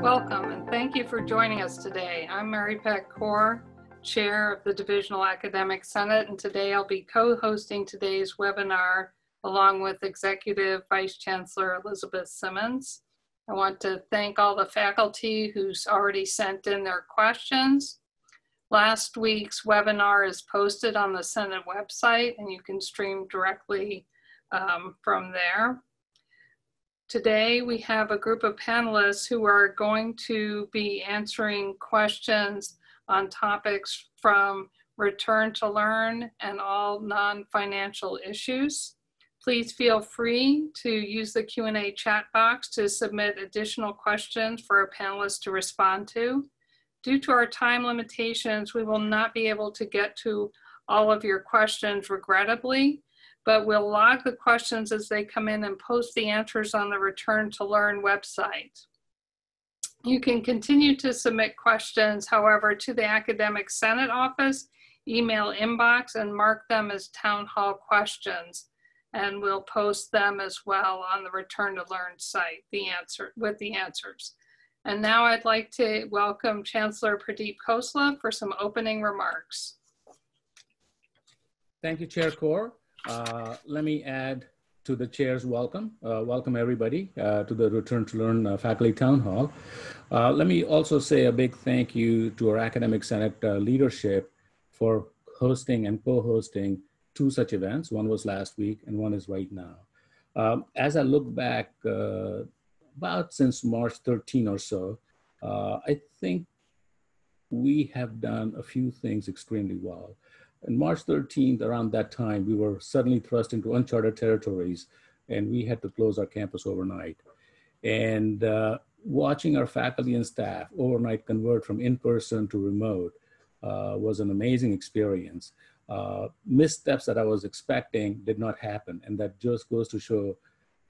Welcome and thank you for joining us today. I'm Maripat Corr, Chair of the Divisional Academic Senate, and today I'll be co-hosting today's webinar along with Executive Vice Chancellor Elizabeth Simmons. I want to thank all the faculty who's already sent in their questions. Last week's webinar is posted on the Senate website and you can stream directly from there. Today we have a group of panelists who are going to be answering questions on topics from return to learn and all non-financial issues. Please feel free to use the Q&A chat box to submit additional questions for our panelists to respond to. Due to our time limitations, we will not be able to get to all of your questions, regrettably, but we'll log the questions as they come in and post the answers on the Return to Learn website. You can continue to submit questions, however, to the Academic Senate office, email inbox, and mark them as town hall questions. And we'll post them as well on the Return to Learn site, with the answers. And now I'd like to welcome Chancellor Pradeep Khosla for some opening remarks. Thank you, Chair Corr. Let me add to the chair's welcome. Welcome everybody to the Return to Learn Faculty Town Hall. Let me also say a big thank you to our Academic Senate leadership for hosting and co-hosting two such events. One was last week and one is right now. As I look back about since March 13 or so, I think we have done a few things extremely well. On March 13th, around that time, we were suddenly thrust into uncharted territories and we had to close our campus overnight. And watching our faculty and staff overnight convert from in-person to remote was an amazing experience. Missteps that I was expecting did not happen. And that just goes to show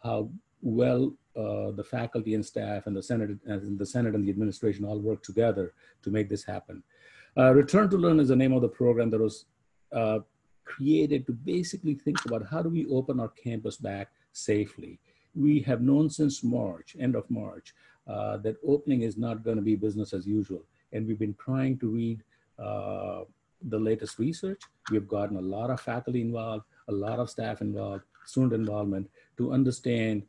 how well the faculty and staff and the Senate and the administration all worked together to make this happen. Return to Learn is the name of the program that was created to basically think about how do we open our campus back safely. We have known since March, end of March, that opening is not going to be business as usual. And we've been trying to read the latest research. We've gotten a lot of faculty involved, a lot of staff involved, student involvement to understand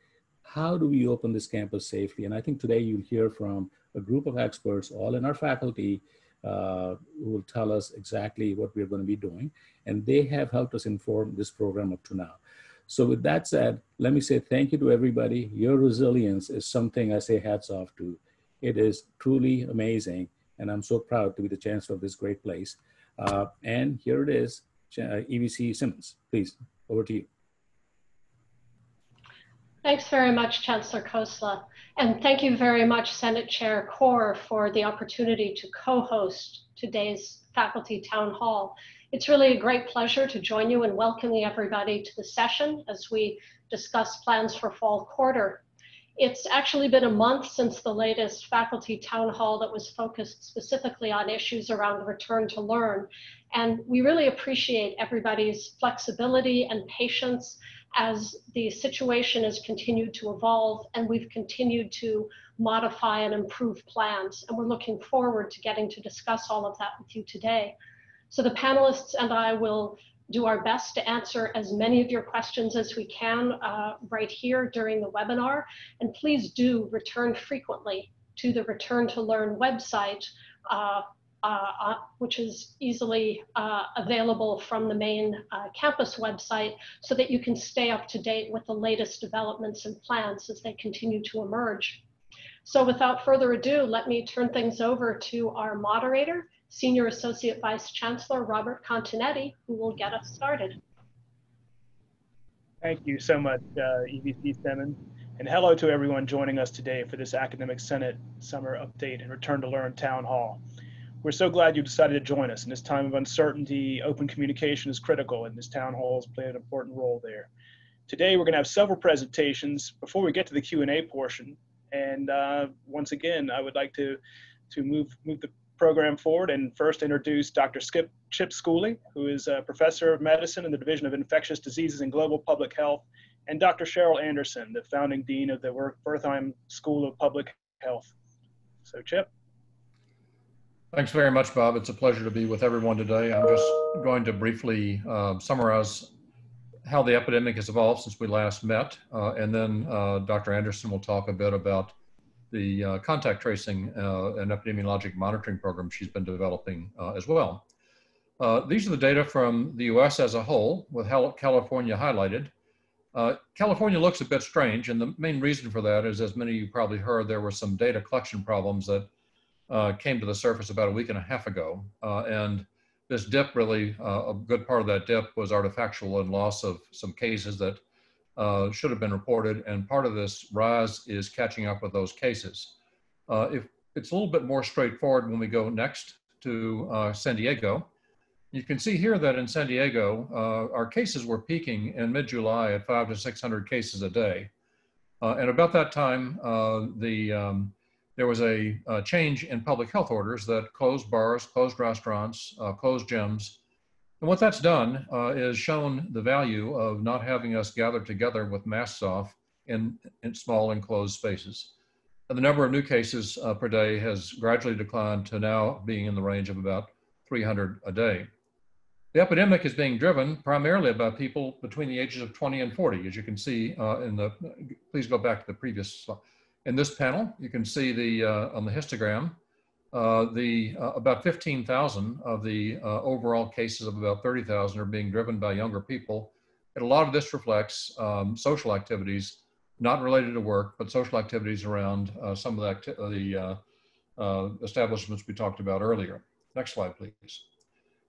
how do we open this campus safely. And I think today you'll hear from a group of experts, all in our faculty, who will tell us exactly what we're going to be doing. And they have helped us inform this program up to now. So with that said, let me say thank you to everybody. Your resilience is something I say hats off to. It is truly amazing. And I'm so proud to be the chancellor of this great place. And here it is, EVC Simmons, please, over to you. Thanks very much, Chancellor Khosla. And thank you very much, Senate Chair Corr, for the opportunity to co-host today's Faculty Town Hall. It's really a great pleasure to join you in welcoming everybody to the session as we discuss plans for fall quarter. It's actually been a month since the latest Faculty Town Hall that was focused specifically on issues around return to learn. And we really appreciate everybody's flexibility and patience as the situation has continued to evolve and we've continued to modify and improve plans. And we're looking forward to getting to discuss all of that with you today. So the panelists and I will do our best to answer as many of your questions as we can right here during the webinar. And please do return frequently to the Return to Learn website, which is easily available from the main campus website so that you can stay up to date with the latest developments and plans as they continue to emerge. So without further ado, let me turn things over to our moderator, Senior Associate Vice Chancellor Robert Continetti, who will get us started. Thank you so much, EVC Simmons. And hello to everyone joining us today for this Academic Senate Summer Update and Return to Learn Town Hall. We're so glad you decided to join us. In this time of uncertainty, open communication is critical, and this town hall has played an important role there. Today, we're going to have several presentations before we get to the Q&A portion. And once again, I would like to move the program forward and first introduce Dr. Chip Schooley, who is a professor of medicine in the Division of Infectious Diseases and Global Public Health, and Dr. Cheryl Anderson, the founding dean of the Wertheim School of Public Health. So Chip. Thanks very much, Bob. It's a pleasure to be with everyone today. I'm just going to briefly summarize how the epidemic has evolved since we last met, and then Dr. Anderson will talk a bit about the contact tracing and epidemiologic monitoring program she's been developing as well. These are the data from the US as a whole, with California highlighted. California looks a bit strange, and the main reason for that is, as many of you probably heard, there were some data collection problems that came to the surface about a week and a half ago. And this dip really, a good part of that dip was artifactual and loss of some cases that should have been reported. And part of this rise is catching up with those cases. If it's a little bit more straightforward when we go next to San Diego. You can see here that in San Diego, our cases were peaking in mid-July at 500 to 600 cases a day. And about that time, there was a change in public health orders that closed bars, closed restaurants, closed gyms. And what that's done is shown the value of not having us gather together with masks off in small enclosed spaces. And the number of new cases per day has gradually declined to now being in the range of about 300 a day. The epidemic is being driven primarily by people between the ages of 20 and 40, as you can see please go back to the previous slide. In this panel, you can see on the histogram, about 15,000 of the overall cases of about 30,000 are being driven by younger people. And a lot of this reflects social activities, not related to work, but social activities around some of the establishments we talked about earlier. Next slide, please.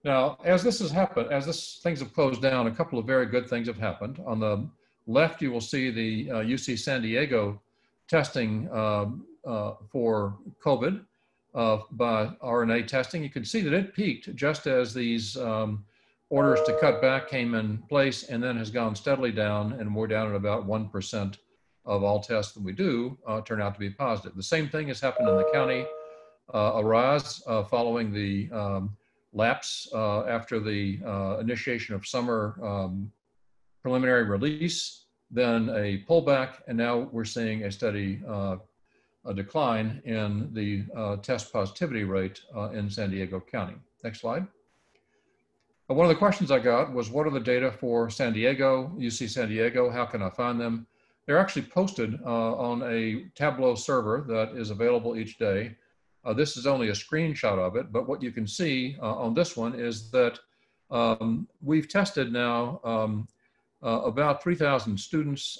Now, as this has happened, things have closed down, a couple of very good things have happened. On the left, you will see the UC San Diego testing for COVID by RNA testing. You can see that it peaked just as these orders to cut back came in place, and then has gone steadily down, and we're down at about 1% of all tests that we do turn out to be positive. The same thing has happened in the county, a rise following the lapse after the initiation of summer preliminary release, then a pullback, and now we're seeing a steady decline in the test positivity rate in San Diego County. Next slide. One of the questions I got was, what are the data for San Diego, UC San Diego? How can I find them? They're actually posted on a Tableau server that is available each day. This is only a screenshot of it, but what you can see on this one is that we've tested now about 3,000 students.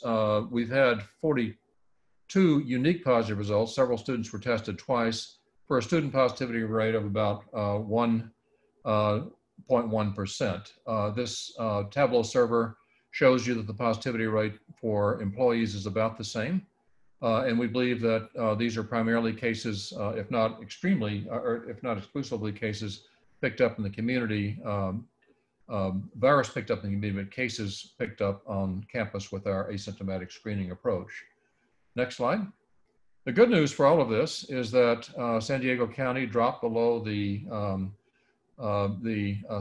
We've had 42 unique positive results. Several students were tested twice for a student positivity rate of about 1.1%. This Tableau server shows you that the positivity rate for employees is about the same. And we believe that these are primarily cases, if not extremely, or if not exclusively cases picked up in the community, virus picked up in the community, but cases picked up on campus with our asymptomatic screening approach. Next slide. The good news for all of this is that San Diego County dropped below the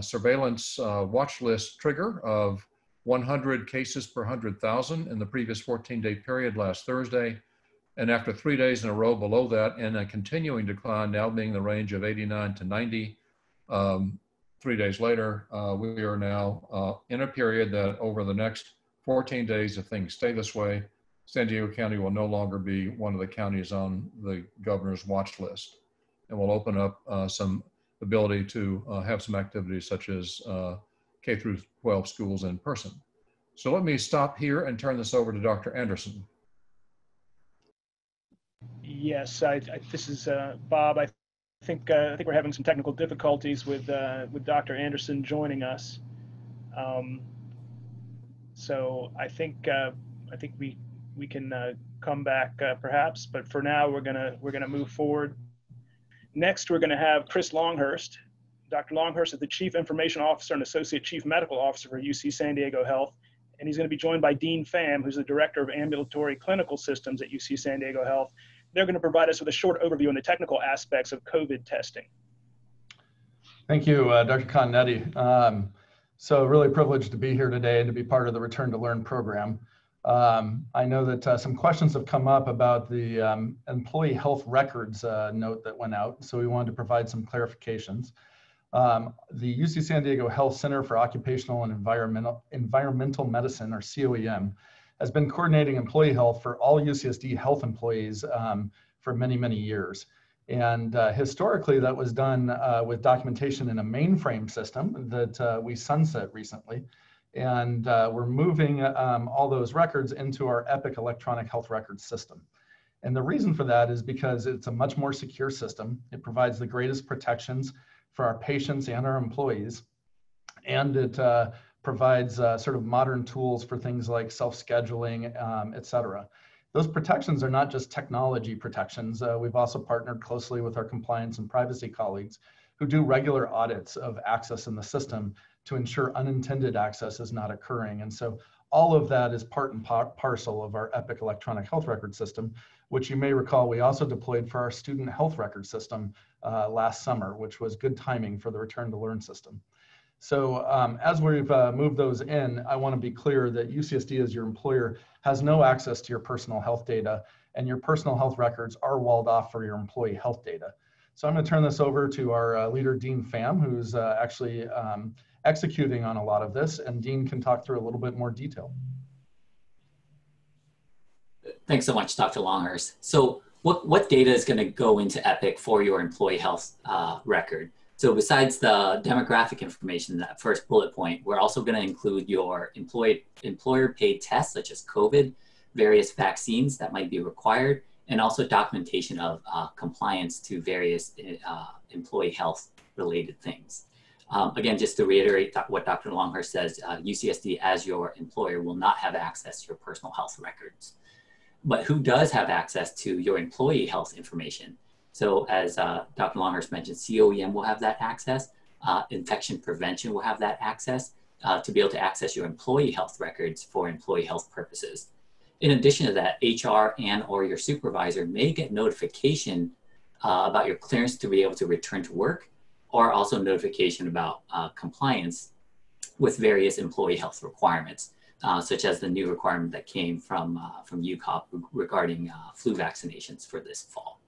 surveillance watch list trigger of 100 cases per 100,000 in the previous 14-day period last Thursday. And after 3 days in a row below that, and a continuing decline, now being the range of 89 to 90, 3 days later, we are now in a period that over the next 14 days, if things stay this way, San Diego County will no longer be one of the counties on the governor's watch list, and will open up some ability to have some activities such as K through 12 schools in person. So let me stop here and turn this over to Dr. Anderson. Yes, this is Bob. I think we're having some technical difficulties with Dr. Anderson joining us. So I think we can come back perhaps, but for now we're gonna move forward. Next, we're gonna have Chris Longhurst. Dr. Longhurst is the Chief Information Officer and Associate Chief Medical Officer for UC San Diego Health, and he's gonna be joined by Dean Pham, who's the Director of Ambulatory Clinical Systems at UC San Diego Health. They're gonna provide us with a short overview on the technical aspects of COVID testing. Thank you, Dr. Continetti. So really privileged to be here today and to be part of the Return to Learn program. I know that some questions have come up about the employee health records note that went out, so we wanted to provide some clarifications. The UC San Diego Health Center for Occupational and Environmental Medicine, or COEM, has been coordinating employee health for all UCSD health employees for many, many years. And historically, that was done with documentation in a mainframe system that we sunset recently. And we're moving all those records into our Epic electronic health records system. And the reason for that is because it's a much more secure system. It provides the greatest protections for our patients and our employees. And it provides sort of modern tools for things like self-scheduling, et cetera. Those protections are not just technology protections. We've also partnered closely with our compliance and privacy colleagues who do regular audits of access in the system to ensure unintended access is not occurring. And so all of that is part and parcel of our Epic electronic health record system, which you may recall we also deployed for our student health record system last summer, which was good timing for the return to learn system. So as we've moved those in, I want to be clear that UCSD as your employer has no access to your personal health data, and your personal health records are walled off for your employee health data. So I'm going to turn this over to our leader, Dean Pham, who's actually executing on a lot of this, and Dean can talk through a little bit more detail. Thanks so much, Dr. Longhurst. So what data is going to go into Epic for your employee health record? So besides the demographic information, that first bullet point, we're also going to include your employer-paid tests, such as COVID, various vaccines that might be required, and also documentation of compliance to various employee health-related things. Again, just to reiterate what Dr. Longhurst says, UCSD as your employer will not have access to your personal health records. But who does have access to your employee health information? So as Dr. Longhurst mentioned, COEM will have that access, infection prevention will have that access to be able to access your employee health records for employee health purposes. In addition to that, HR and or your supervisor may get notification about your clearance to be able to return to work, or also notification about compliance with various employee health requirements, such as the new requirement that came from UCOP regarding flu vaccinations for this fall.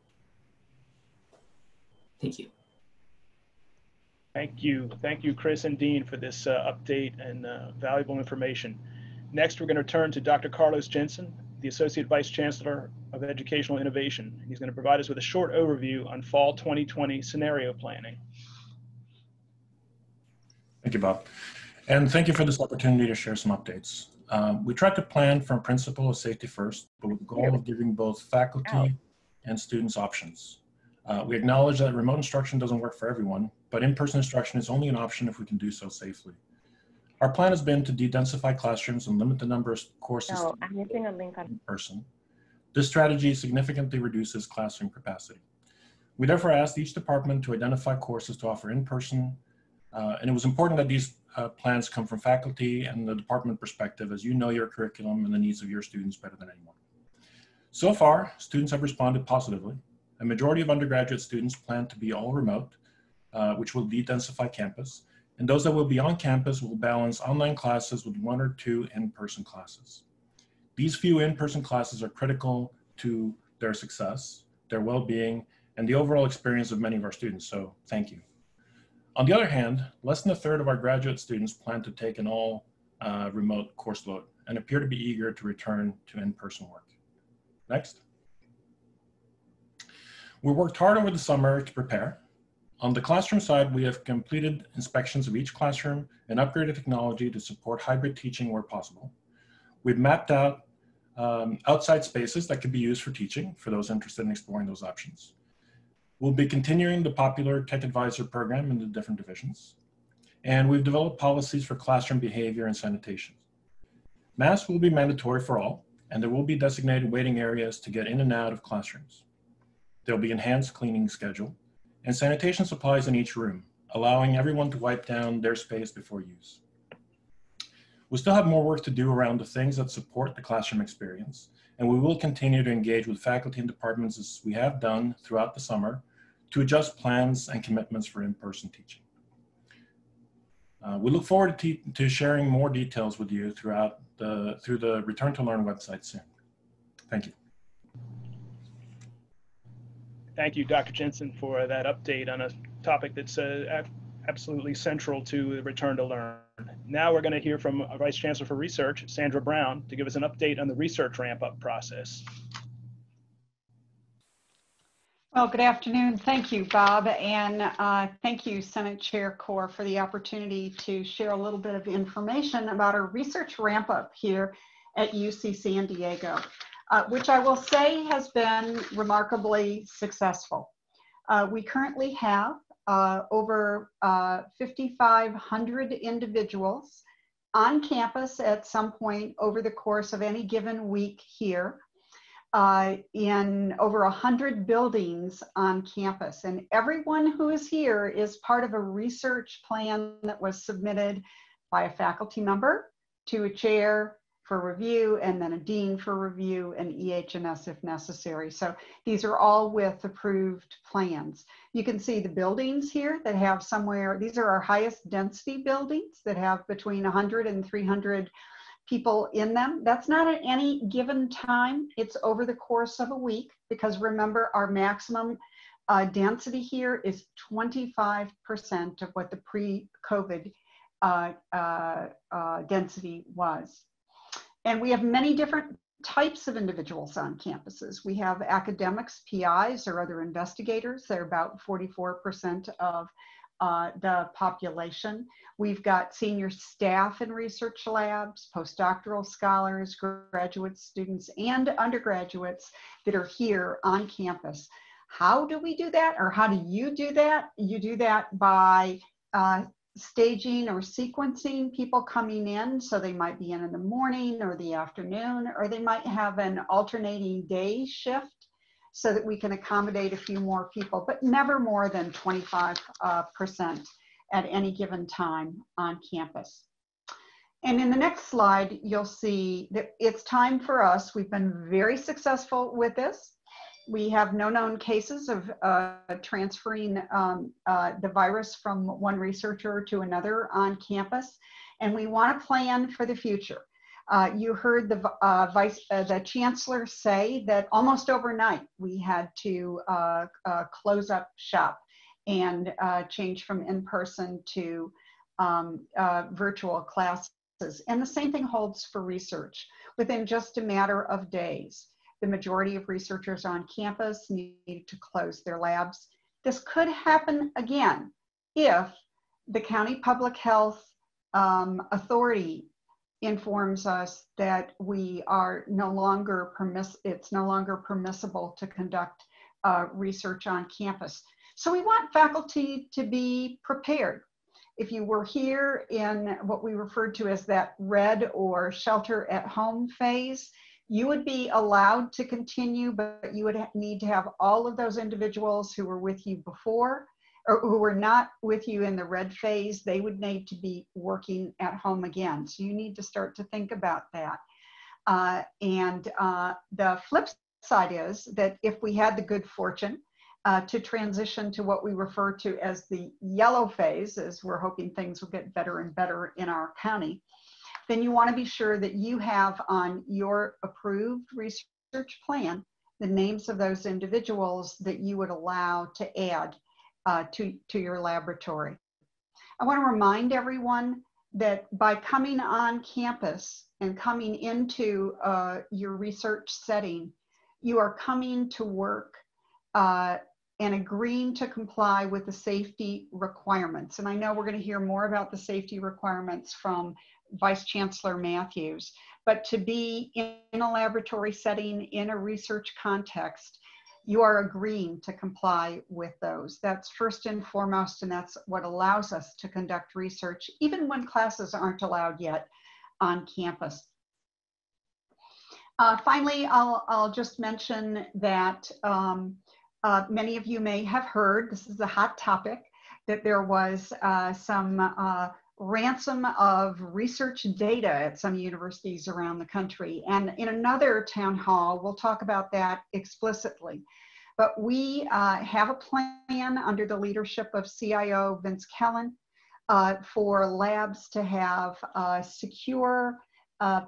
Thank you. Thank you, Chris and Dean, for this update and valuable information. Next, we're going to turn to Dr. Carlos Jensen, the Associate Vice Chancellor of Educational Innovation. He's going to provide us with a short overview on fall 2020 scenario planning. Thank you, Bob. And thank you for this opportunity to share some updates. We tried to plan from a principle of safety first, but with the goal of giving both faculty and students options. We acknowledge that remote instruction doesn't work for everyone, but in-person instruction is only an option if we can do so safely. Our plan has been to de-densify classrooms and limit the number of courses in person. This strategy significantly reduces classroom capacity. We therefore asked each department to identify courses to offer in person, and it was important that these plans come from faculty and the department perspective, as you know your curriculum and the needs of your students better than anyone. So far, students have responded positively. A majority of undergraduate students plan to be all remote, which will de-densify campus. And those that will be on campus will balance online classes with 1 or 2 in-person classes. These few in-person classes are critical to their success, their well-being, and the overall experience of many of our students, so thank you. On the other hand, less than a third of our graduate students plan to take an all remote course load and appear to be eager to return to in-person work. Next. We worked hard over the summer to prepare. On the classroom side, we have completed inspections of each classroom and upgraded technology to support hybrid teaching where possible. We've mapped out outside spaces that could be used for teaching for those interested in exploring those options. We'll be continuing the popular Tech Advisor program in the different divisions. And we've developed policies for classroom behavior and sanitation. Masks will be mandatory for all, and there will be designated waiting areas to get in and out of classrooms. There'll be enhanced cleaning schedule and sanitation supplies in each room, allowing everyone to wipe down their space before use. We still have more work to do around the things that support the classroom experience, and we will continue to engage with faculty and departments as we have done throughout the summer to adjust plans and commitments for in-person teaching. We look forward to sharing more details with you throughout through the Return to Learn website soon. Thank you. Thank you, Dr. Jensen, for that update on a topic that's absolutely central to the Return to Learn. Now we're going to hear from our Vice Chancellor for Research, Sandra Brown, to give us an update on the research ramp-up process. Well, good afternoon. Thank you, Bob, and thank you, Senate Chair Corr, for the opportunity to share a little bit of information about our research ramp-up here at UC San Diego, which I will say has been remarkably successful. We currently have over 5,500 individuals on campus at some point over the course of any given week here, in over 100 buildings on campus. And everyone who is here is part of a research plan that was submitted by a faculty member to a chair for review, and then a dean for review, and EH&S if necessary. So these are all with approved plans. You can see the buildings here that have somewhere, these are our highest density buildings that have between 100 and 300 people in them. That's not at any given time. It's over the course of a week, because remember, our maximum density here is 25% of what the pre-COVID density was. And we have many different types of individuals on campuses. We have academics, PIs, or other investigators. They're about 44% of the population. We've got senior staff in research labs, postdoctoral scholars, graduate students, and undergraduates that are here on campus. How do we do that, or how do you do that? You do that by staging or sequencing people coming in. So they might be in the morning or the afternoon, or they might have an alternating day shift so that we can accommodate a few more people, but never more than 25% at any given time on campus. And in the next slide, you'll see that it's time for us. We've been very successful with this. We have no known cases of transferring the virus from one researcher to another on campus, and we want to plan for the future. You heard the Chancellor say that almost overnight we had to close up shop and change from in-person to virtual classes. And the same thing holds for research. Within just a matter of days, the majority of researchers on campus needed to close their labs. This could happen again if the county public health authority informs us that we are it's no longer permissible to conduct research on campus. So we want faculty to be prepared. If you were here in what we referred to as that red or shelter at home phase, you would be allowed to continue, but you would need to have all of those individuals who were with you before, or who were not with you in the red phase, they would need to be working at home again. So you need to start to think about that. The flip side is that if we had the good fortune to transition to what we refer to as the yellow phase, as we're hoping things will get better and better in our county, then you want to be sure that you have on your approved research plan the names of those individuals that you would allow to add to your laboratory. I want to remind everyone that by coming on campus and coming into your research setting, you are coming to work and agreeing to comply with the safety requirements. And I know we're going to hear more about the safety requirements from Vice Chancellor Matthews, but to be in a laboratory setting, in a research context, you are agreeing to comply with those. That's first and foremost, and that's what allows us to conduct research, even when classes aren't allowed yet on campus. Finally, I'll just mention that many of you may have heard, this is a hot topic, that there was some ransom of research data at some universities around the country. And in another town hall, we'll talk about that explicitly. But we have a plan under the leadership of CIO Vince Kellen for labs to have secure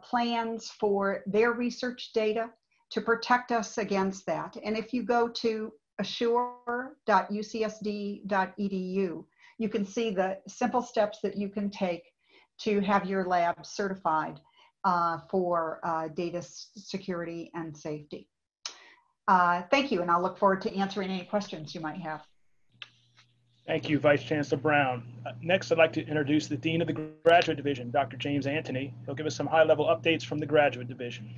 plans for their research data to protect us against that. And if you go to assure.ucsd.edu, you can see the simple steps that you can take to have your lab certified for data security and safety. Thank you, and I'll look forward to answering any questions you might have. Thank you, Vice Chancellor Brown. Next, I'd like to introduce the Dean of the Graduate Division, Dr. James Anthony. He'll give us some high-level updates from the Graduate Division.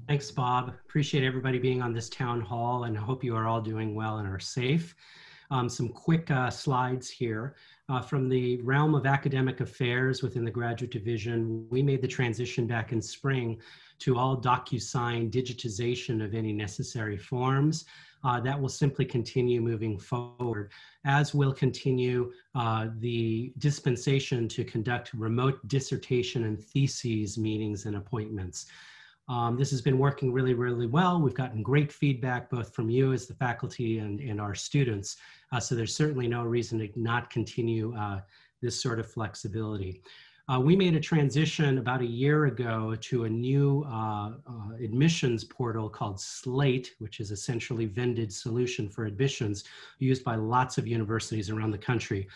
Thanks, Bob. Appreciate everybody being on this town hall, and I hope you are all doing well and are safe. Some quick slides here. From the realm of academic affairs within the Graduate Division, we made the transition back in spring to all DocuSign digitization of any necessary forms. That will simply continue moving forward, as will continue the dispensation to conduct remote dissertation and theses meetings and appointments. This has been working really, really well. We've gotten great feedback both from you as the faculty and our students. So there's certainly no reason to not continue this sort of flexibility. We made a transition about a year ago to a new admissions portal called Slate, which is essentially vended solution for admissions used by lots of universities around the country.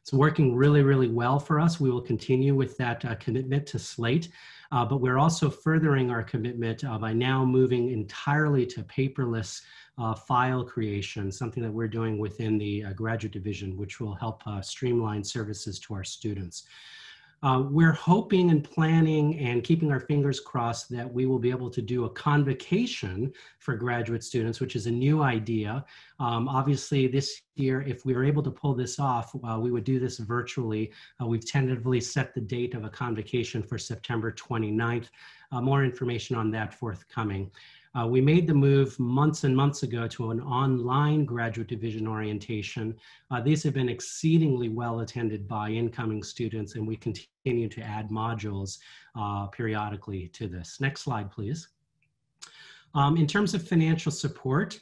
It's working really, really well for us. We will continue with that commitment to Slate, but we're also furthering our commitment by now moving entirely to paperless file creation, something that we're doing within the Graduate Division, which will help streamline services to our students. We're hoping and planning and keeping our fingers crossed that we will be able to do a convocation for graduate students, which is a new idea. Obviously this year, if we were able to pull this off, we would do this virtually. We've tentatively set the date of a convocation for September 29th. More information on that forthcoming. We made the move months and months ago to an online Graduate Division orientation. These have been exceedingly well attended by incoming students, and we continue to add modules periodically to this. Next slide, please. In terms of financial support,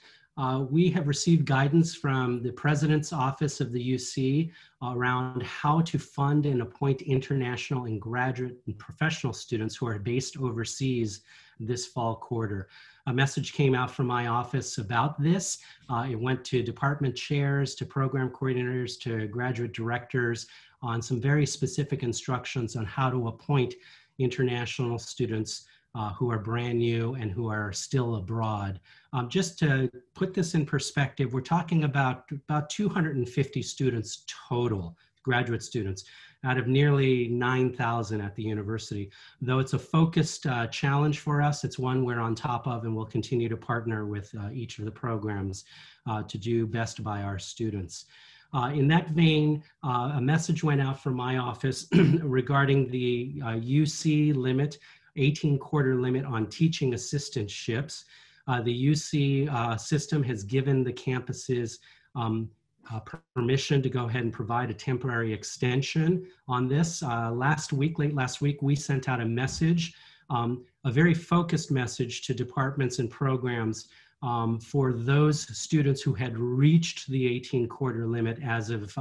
we have received guidance from the President's Office of the UC around how to fund and appoint international and graduate and professional students who are based overseas this fall quarter. A message came out from my office about this. It went to department chairs, to program coordinators, to graduate directors on some very specific instructions on how to appoint international students who are brand new and who are still abroad. Just to put this in perspective, we're talking about 250 students total, graduate students, out of nearly 9,000 at the university. Though it's a focused challenge for us, it's one we're on top of, and we'll continue to partner with each of the programs to do best by our students. In that vein, a message went out from my office regarding the UC limit, 18-quarter limit on teaching assistantships. The UC system has given the campuses permission to go ahead and provide a temporary extension on this. Late last week, we sent out a message, a very focused message to departments and programs for those students who had reached the 18-quarter limit as of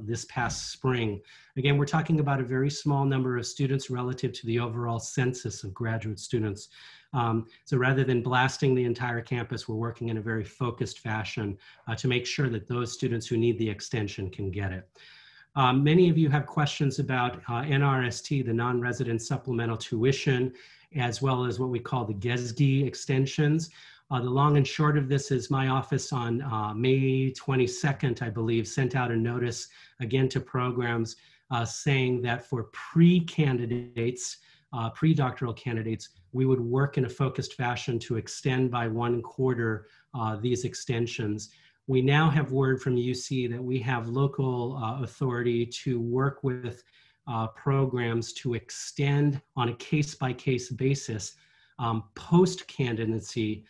this past spring. Again, we're talking about a very small number of students relative to the overall census of graduate students. So rather than blasting the entire campus, we're working in a very focused fashion to make sure that those students who need the extension can get it. Many of you have questions about NRST, the non-resident supplemental tuition, as well as what we call the GESD extensions. The long and short of this is my office on May 22nd, I believe, sent out a notice again to programs saying that for pre-candidates, pre-doctoral candidates, we would work in a focused fashion to extend by 1 quarter these extensions. We now have word from UC that we have local authority to work with programs to extend on a case-by-case basis post-candidacy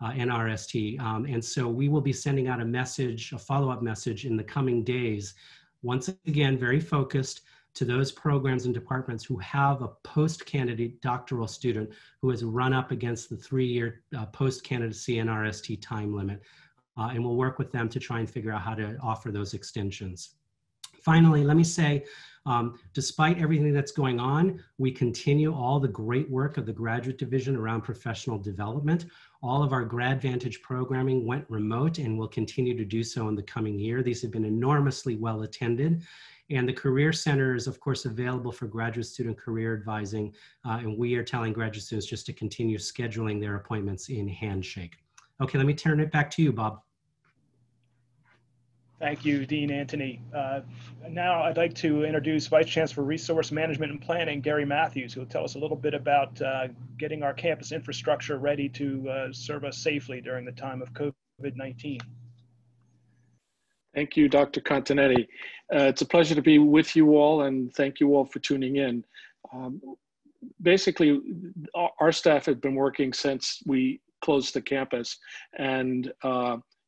NRST. And so we will be sending out a message, a follow-up message in the coming days, once again, very focused to those programs and departments who have a post-candidate doctoral student who has run up against the 3-year post-candidacy NRST time limit. And we'll work with them to try and figure out how to offer those extensions. Finally, let me say, despite everything that's going on, we continue all the great work of the graduate division around professional development. All of our GradVantage programming went remote and will continue to do so in the coming year. These have been enormously well attended. And the Career Center is, of course, available for graduate student career advising. And we are telling graduate students just to continue scheduling their appointments in Handshake. Okay, let me turn it back to you, Bob. Thank you, Dean Antony. Now I'd like to introduce Vice Chancellor for Resource Management and Planning, Gary Matthews, who will tell us a little bit about getting our campus infrastructure ready to serve us safely during the time of COVID-19. Thank you, Dr. Continetti. It's a pleasure to be with you all, and thank you all for tuning in. Basically, our staff has been working since we closed the campus, and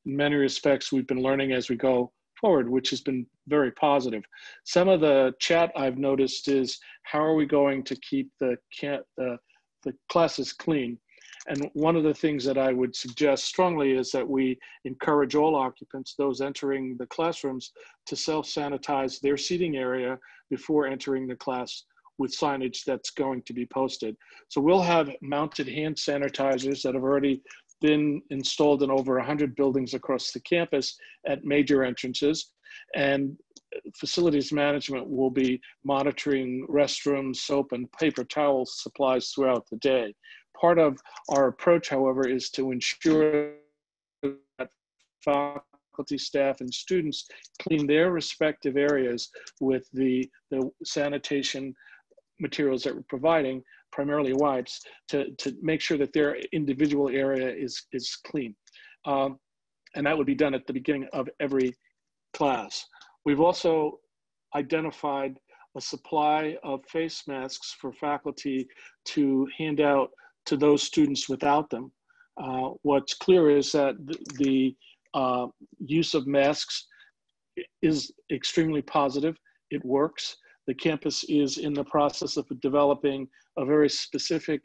in many respects, we've been learning as we go forward, which has been very positive. Some of the chat I've noticed is, how are we going to keep the classes clean? And one of the things that I would suggest strongly is that we encourage all occupants, those entering the classrooms, to self-sanitize their seating area before entering the class with signage that's going to be posted. So we'll have mounted hand sanitizers that have already been installed in over 100 buildings across the campus at major entrances, and facilities management will be monitoring restrooms, soap, and paper towel supplies throughout the day. Part of our approach, however, is to ensure that faculty, staff, and students clean their respective areas with the sanitation materials that we're providing, primarily wipes, to make sure that their individual area is clean. And that would be done at the beginning of every class. We've also identified a supply of face masks for faculty to hand out to those students without them. What's clear is that the use of masks is extremely positive. It works. The campus is in the process of developing a very specific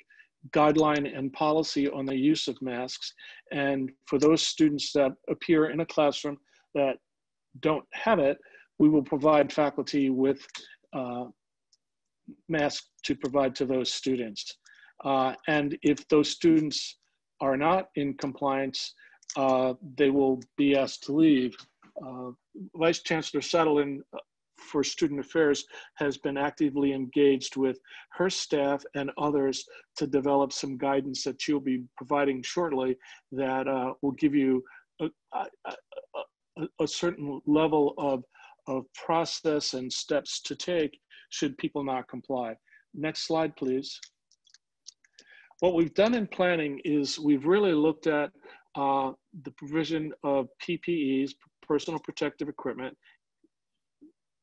guideline and policy on the use of masks. And for those students that appear in a classroom that don't have it, we will provide faculty with masks to provide to those students. And if those students are not in compliance, they will be asked to leave. Vice Chancellor Saddleton for Student Affairs has been actively engaged with her staff and others to develop some guidance that she'll be providing shortly that will give you a certain level of process and steps to take should people not comply. Next slide, please. What we've done in planning is we've really looked at the provision of PPEs, personal protective equipment,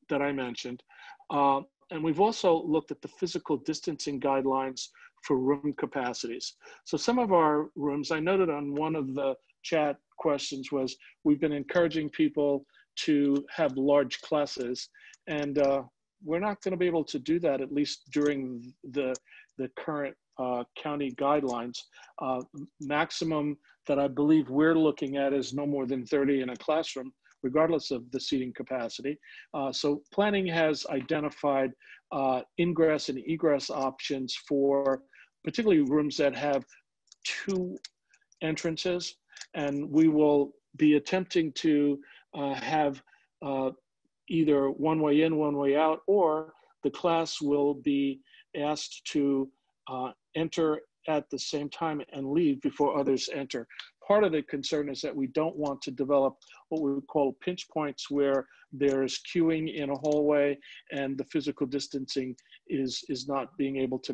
that I mentioned. And we've also looked at the physical distancing guidelines for room capacities. So some of our rooms, I noted on one of the chat questions, was we've been encouraging people to have large classes, and we're not going to be able to do that, at least during the current county guidelines. Maximum that I believe we're looking at is no more than 30 in a classroom, regardless of the seating capacity. So planning has identified ingress and egress options for particularly rooms that have 2 entrances, and we will be attempting to have either one way in, one way out, or the class will be asked to enter at the same time and leave before others enter. Part of the concern is that we don't want to develop what we would call pinch points, where there's queuing in a hallway and the physical distancing is not being able to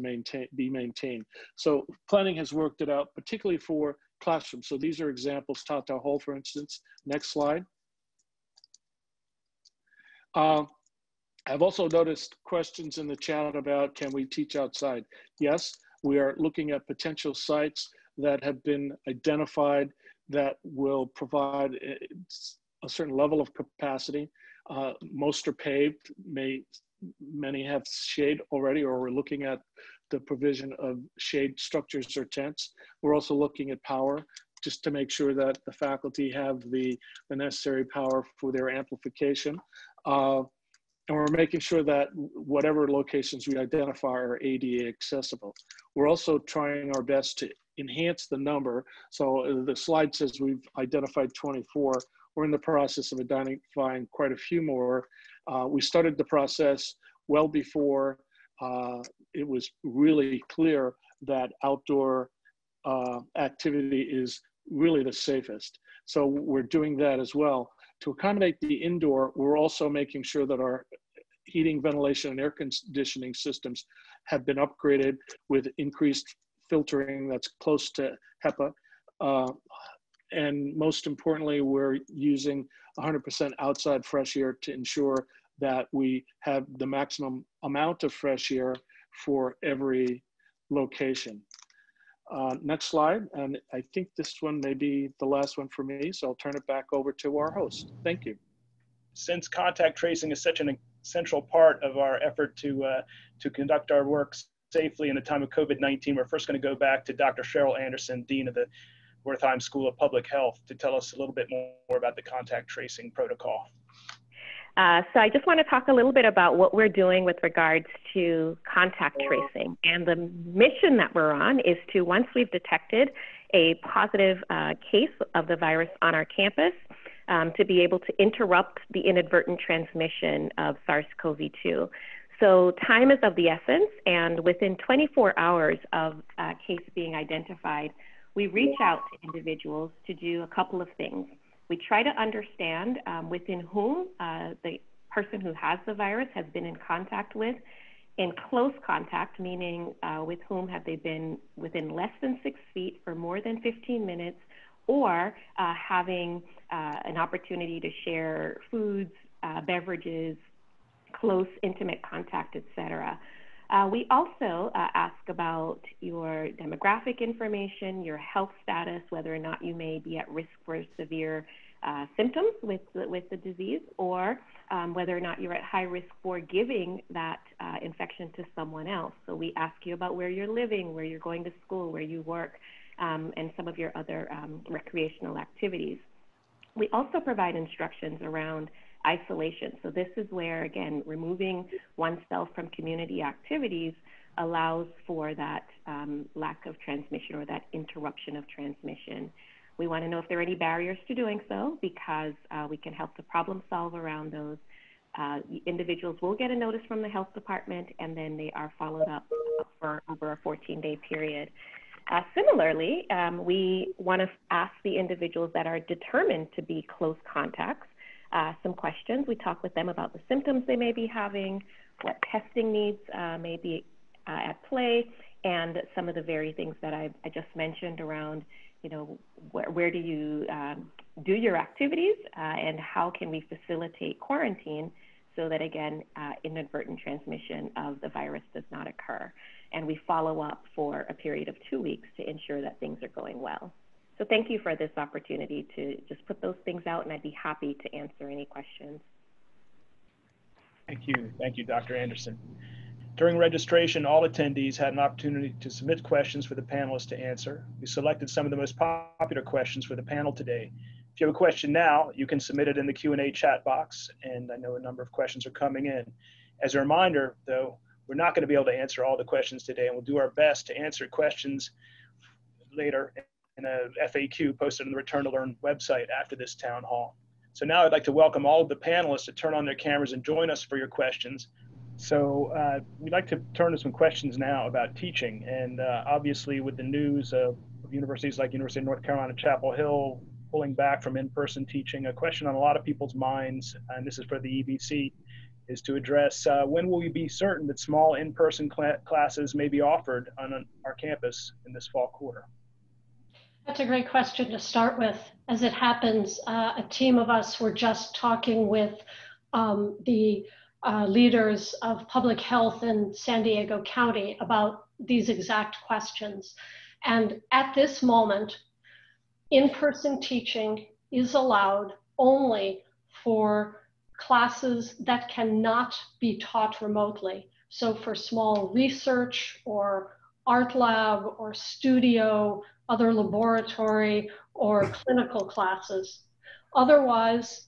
be maintained. So planning has worked it out, particularly for classrooms. So these are examples, Tata Hall, for instance. Next slide. I've also noticed questions in the chat about, can we teach outside? Yes, we are looking at potential sites that have been identified that will provide a certain level of capacity. Most are paved, many have shade already, or we're looking at the provision of shade structures or tents. We're also looking at power, just to make sure that the faculty have the necessary power for their amplification. and we're making sure that whatever locations we identify are ADA accessible. We're also trying our best to enhance the number. So the slide says we've identified 24. We're in the process of identifying quite a few more. We started the process well before it was really clear that outdoor activity is really the safest. So we're doing that as well. To accommodate the indoor, we're also making sure that our heating, ventilation, and air conditioning systems have been upgraded with increased filtering that's close to HEPA. And most importantly, we're using 100% outside fresh air to ensure that we have the maximum amount of fresh air for every location. Next slide, and I think this one may be the last one for me, so I'll turn it back over to our host. Thank you. Since contact tracing is such an essential part of our effort to conduct our work safely in the time of COVID-19, we're first going to go back to Dr. Cheryl Anderson, Dean of the Wertheim School of Public Health, to tell us a little bit more about the contact tracing protocol. So I just want to talk a little bit about what we're doing with regards to contact tracing. And the mission that we're on is to, once we've detected a positive case of the virus on our campus, to be able to interrupt the inadvertent transmission of SARS-CoV-2. So time is of the essence, and within 24 hours of a case being identified, we reach out to individuals to do a couple of things. We try to understand within whom the person who has the virus has been in contact with, in close contact, meaning with whom have they been within less than 6 feet for more than 15 minutes, or having an opportunity to share foods, beverages, close, intimate contact, etc. We also ask about your demographic information, your health status, whether or not you may be at risk for severe symptoms with the disease, or whether or not you're at high risk for giving that infection to someone else. So we ask you about where you're living, where you're going to school, where you work, and some of your other recreational activities. We also provide instructions around isolation. So this is where, again, removing oneself from community activities allows for that lack of transmission or that interruption of transmission. We want to know if there are any barriers to doing so, because we can help to problem solve around those. Individuals will get a notice from the health department, and then they are followed up for over a 14-day period. Similarly, we want to ask the individuals that are determined to be close contacts some questions. We talk with them about the symptoms they may be having, what testing needs may be at play, and some of the very things that I just mentioned around, you know, where do you do your activities, and how can we facilitate quarantine so that, again, inadvertent transmission of the virus does not occur. And we follow up for a period of 2 weeks to ensure that things are going well. So thank you for this opportunity to just put those things out, and I'd be happy to answer any questions. Thank you, Dr. Anderson. During registration, all attendees had an opportunity to submit questions for the panelists to answer. We selected some of the most popular questions for the panel today. If you have a question now, you can submit it in the Q&A chat box, and I know a number of questions are coming in. As a reminder, though, we're not going to be able to answer all the questions today, and we'll do our best to answer questions later in a FAQ posted on the Return to Learn website after this town hall. So now I'd like to welcome all of the panelists to turn on their cameras and join us for your questions. So we'd like to turn to some questions now about teaching. And obviously with the news of universities like University of North Carolina, Chapel Hill, pulling back from in-person teaching, a question on a lot of people's minds, and this is for the EBC, is to address when will we be certain that small in-person classes may be offered on our campus in this fall quarter? That's a great question to start with. As it happens, a team of us were just talking with the leaders of public health in San Diego County about these exact questions. And at this moment, in-person teaching is allowed only for classes that cannot be taught remotely. So for small research or art lab or studio, other laboratory or clinical classes. Otherwise,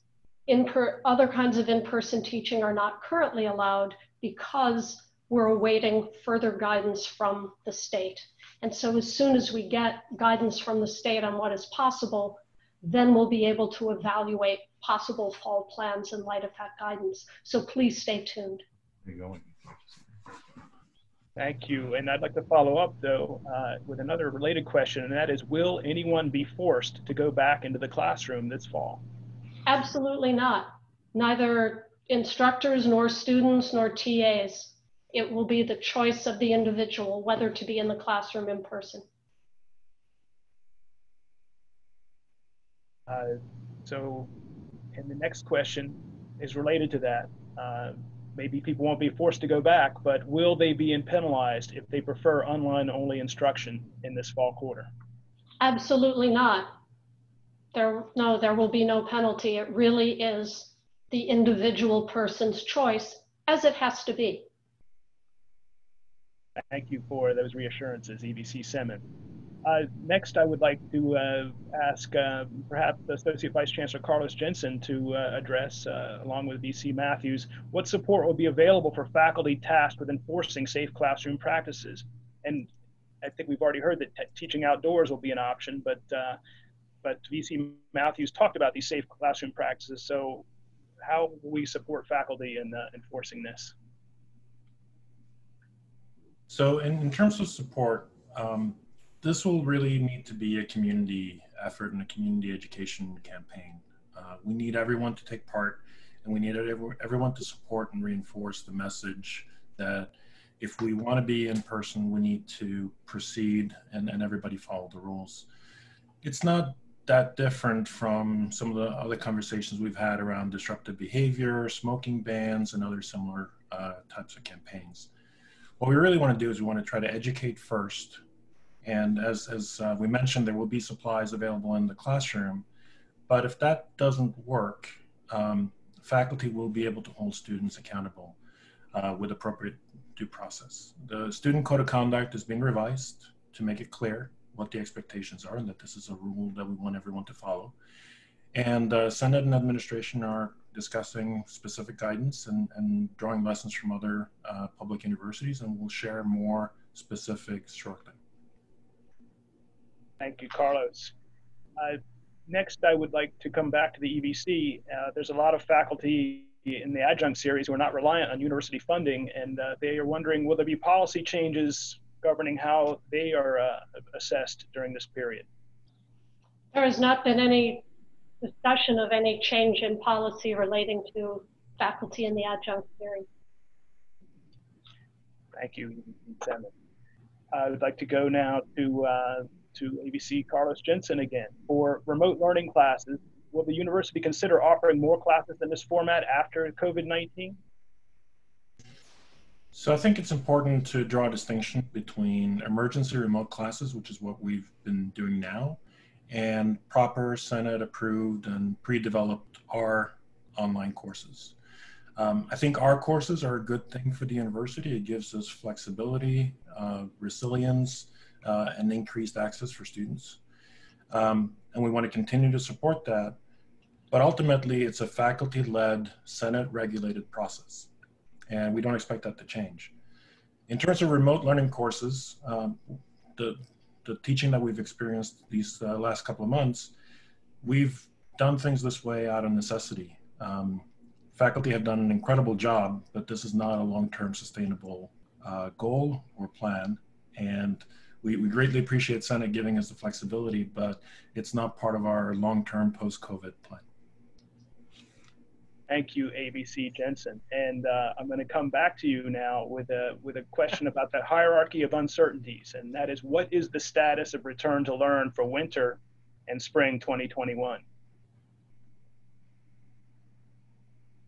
Other kinds of in-person teaching are not currently allowed because we're awaiting further guidance from the state. And so as soon as we get guidance from the state on what is possible, then we'll be able to evaluate possible fall plans in light of that guidance. So please stay tuned. Thank you. And I'd like to follow up, though, with another related question, and that is, will anyone be forced to go back into the classroom this fall? Absolutely not. Neither instructors, nor students, nor TAs. It will be the choice of the individual whether to be in the classroom in person. And the next question is related to that. Maybe people won't be forced to go back, but will they be penalized if they prefer online-only instruction in this fall quarter? Absolutely not. There will be no penalty. It really is the individual person's choice, as it has to be. Thank you for those reassurances, EVC Simmons. Next, I would like to ask perhaps Associate Vice Chancellor Carlos Jensen to address, along with VC Matthews, what support will be available for faculty tasked with enforcing safe classroom practices. And I think we've already heard that teaching outdoors will be an option, but VC Matthews talked about these safe classroom practices. So how will we support faculty in enforcing this? So in terms of support, this will really need to be a community effort and a community education campaign. We need everyone to take part, and we need everyone to support and reinforce the message that if we want to be in person, we need to proceed and everybody follow the rules. It's not that different from some of the other conversations we've had around disruptive behavior, smoking bans, and other similar types of campaigns. What we really want to do is we want to try to educate first. And as we mentioned, there will be supplies available in the classroom. But if that doesn't work, faculty will be able to hold students accountable with appropriate due process. The Student Code of Conduct is being revised to make it clear what the expectations are and that this is a rule that we want everyone to follow. And Senate and administration are discussing specific guidance and drawing lessons from other public universities, and we'll share more specifics shortly. Thank you, Carlos. Next, I would like to come back to the EVC. There's a lot of faculty in the adjunct series who are not reliant on university funding, and they are wondering, will there be policy changes governing how they are assessed during this period? There has not been any discussion of any change in policy relating to faculty in the adjunct series. Thank you, Senator. I would like to go now to ABC Carlos Jensen again. For remote learning classes, will the university consider offering more classes in this format after COVID-19? So I think it's important to draw a distinction between emergency remote classes, which is what we've been doing now, and proper Senate approved and pre-developed R online courses. I think our courses are a good thing for the university. It gives us flexibility, resilience, and increased access for students. And we want to continue to support that. But ultimately, it's a faculty-led, Senate-regulated process. And we don't expect that to change. In terms of remote learning courses, the teaching that we've experienced these last couple of months, we've done things this way out of necessity. Faculty have done an incredible job, but this is not a long-term sustainable goal or plan. And we greatly appreciate Senate giving us the flexibility, but it's not part of our long-term post-COVID plan. Thank you, ABC Jensen. And I'm going to come back to you now with a question about the hierarchy of uncertainties, and that is, what is the status of return to learn for winter and spring 2021?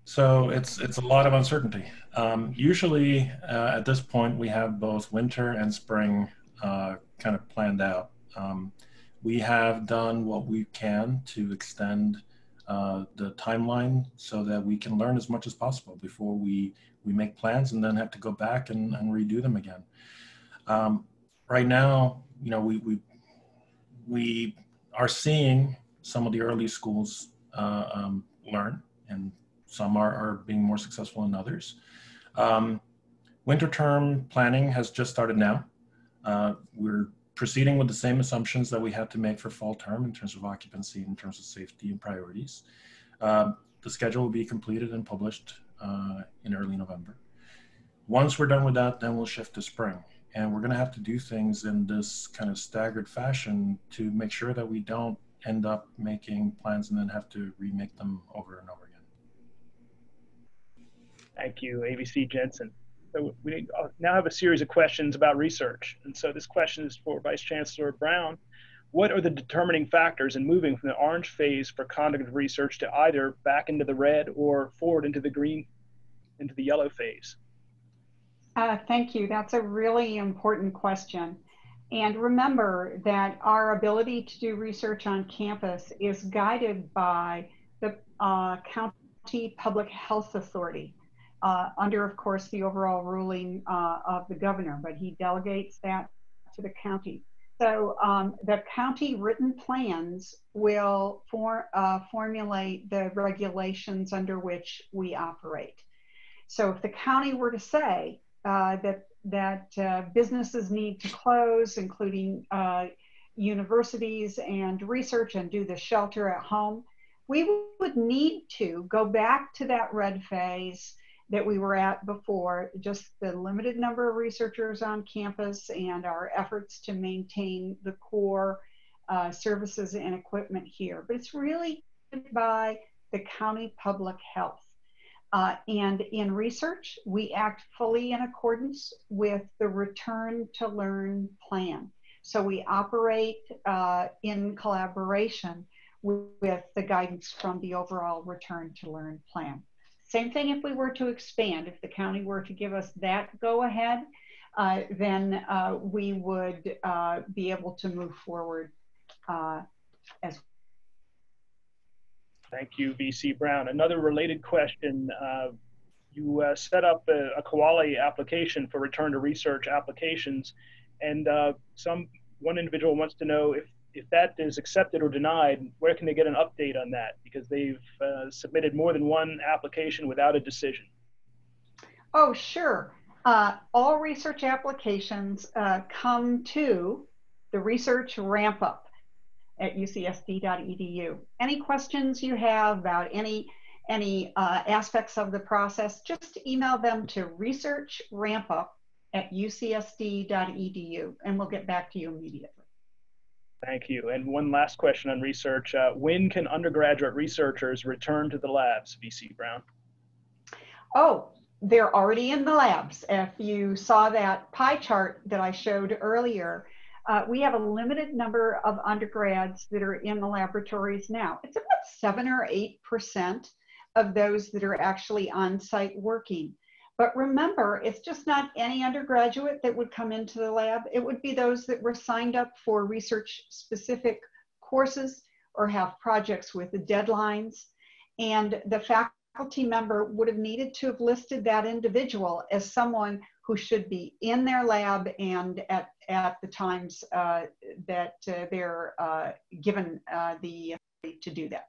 So it's a lot of uncertainty. Usually at this point, we have both winter and spring kind of planned out. We have done what we can to extend the timeline so that we can learn as much as possible before we make plans and then have to go back and redo them again. Right now, you know, we are seeing some of the early schools learn. and some are being more successful than others. Winter term planning has just started now. We're proceeding with the same assumptions that we had to make for fall term in terms of occupancy, in terms of safety and priorities. The schedule will be completed and published in early November. Once we're done with that, then we'll shift to spring. And we're gonna have to do things in this kind of staggered fashion to make sure that we don't end up making plans and then have to remake them over and over again. Thank you, AVC Jensen. So we now have a series of questions about research. And so this question is for Vice Chancellor Brown. What are the determining factors in moving from the orange phase for conduct of research to either back into the red or forward into the green, into the yellow phase? Thank you. That's a really important question. And remember that our ability to do research on campus is guided by the County Public Health Authority. Under, of course, the overall ruling of the governor, but he delegates that to the county. So the county written plans will formulate the regulations under which we operate. So if the county were to say that businesses need to close, including universities and research, and do the shelter at home, we would need to go back to that red phase that we were at before, just the limited number of researchers on campus and our efforts to maintain the core services and equipment here. But it's really by the county public health. And in research, we act fully in accordance with the Return to Learn plan. So we operate in collaboration with the guidance from the overall Return to Learn plan. Same thing if we were to expand. If the county were to give us that go ahead, then we would be able to move forward as. Thank you, VC Brown. Another related question. You set up a Koala application for return to research applications, and one individual wants to know if that is accepted or denied, where can they get an update on that? Because they've submitted more than one application without a decision. Oh, sure. All research applications come to the research Rampup at ucsd.edu. Any questions you have about any aspects of the process, just email them to researchrampup@ucsd.edu, and we'll get back to you immediately. Thank you. And one last question on research. When can undergraduate researchers return to the labs, VC Brown? Oh, they're already in the labs. If you saw that pie chart that I showed earlier, we have a limited number of undergrads that are in the laboratories now. It's about 7 or 8% of those that are actually on site working. But remember, it's just not any undergraduate that would come into the lab. It would be those that were signed up for research-specific courses or have projects with the deadlines. And the faculty member would have needed to have listed that individual as someone who should be in their lab and at the times that they're given the ability to do that.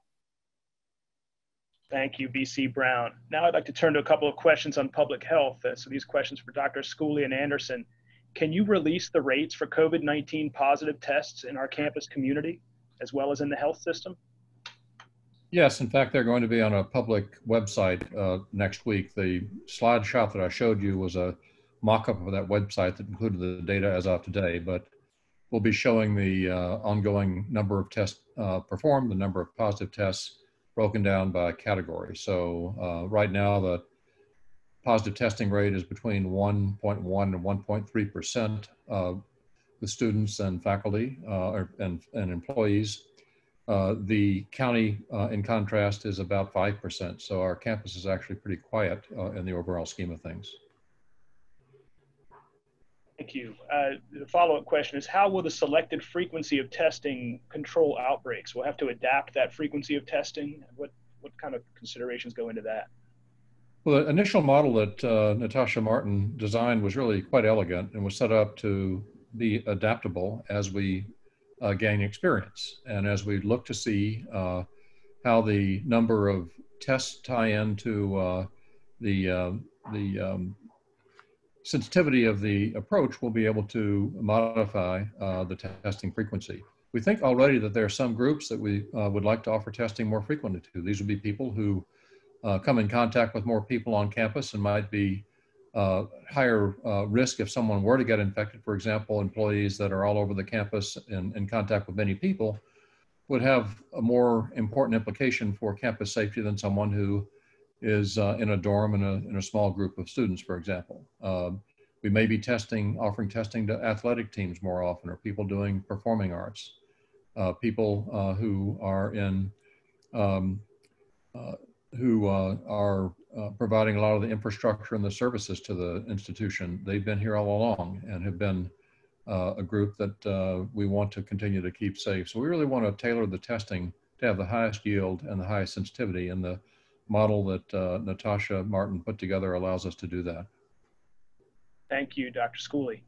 Thank you, VC Brown. Now I'd like to turn to a couple of questions on public health. So these questions for Dr. Schooley and Anderson. Can you release the rates for COVID-19 positive tests in our campus community, as well as in the health system? Yes, in fact, they're going to be on a public website next week. The slideshot that I showed you was a mock-up of that website that included the data as of today, but we'll be showing the ongoing number of tests performed, the number of positive tests broken down by category. So right now, the positive testing rate is between 1.1 and 1.3% of the students and faculty and employees. The county, in contrast, is about 5%. So our campus is actually pretty quiet in the overall scheme of things. Thank you. The follow-up question is, how will the selected frequency of testing control outbreaks? We'll have to adapt that frequency of testing. What kind of considerations go into that? Well, the initial model that Natasha Martin designed was really quite elegant and was set up to be adaptable as we gain experience. And as we look to see how the number of tests tie into the sensitivity of the approach, we'll be able to modify the testing frequency. We think already that there are some groups that we would like to offer testing more frequently to. These would be people who come in contact with more people on campus and might be higher risk if someone were to get infected. For example, employees that are all over the campus in contact with many people would have a more important implication for campus safety than someone who is in a dorm in a small group of students, for example. We may be offering testing to athletic teams more often, or people doing performing arts, people who are providing a lot of the infrastructure and the services to the institution. They've been here all along and have been a group that we want to continue to keep safe. So we really want to tailor the testing to have the highest yield and the highest sensitivity, and the model that Natasha Martin put together allows us to do that. Thank you, Dr. Schooley.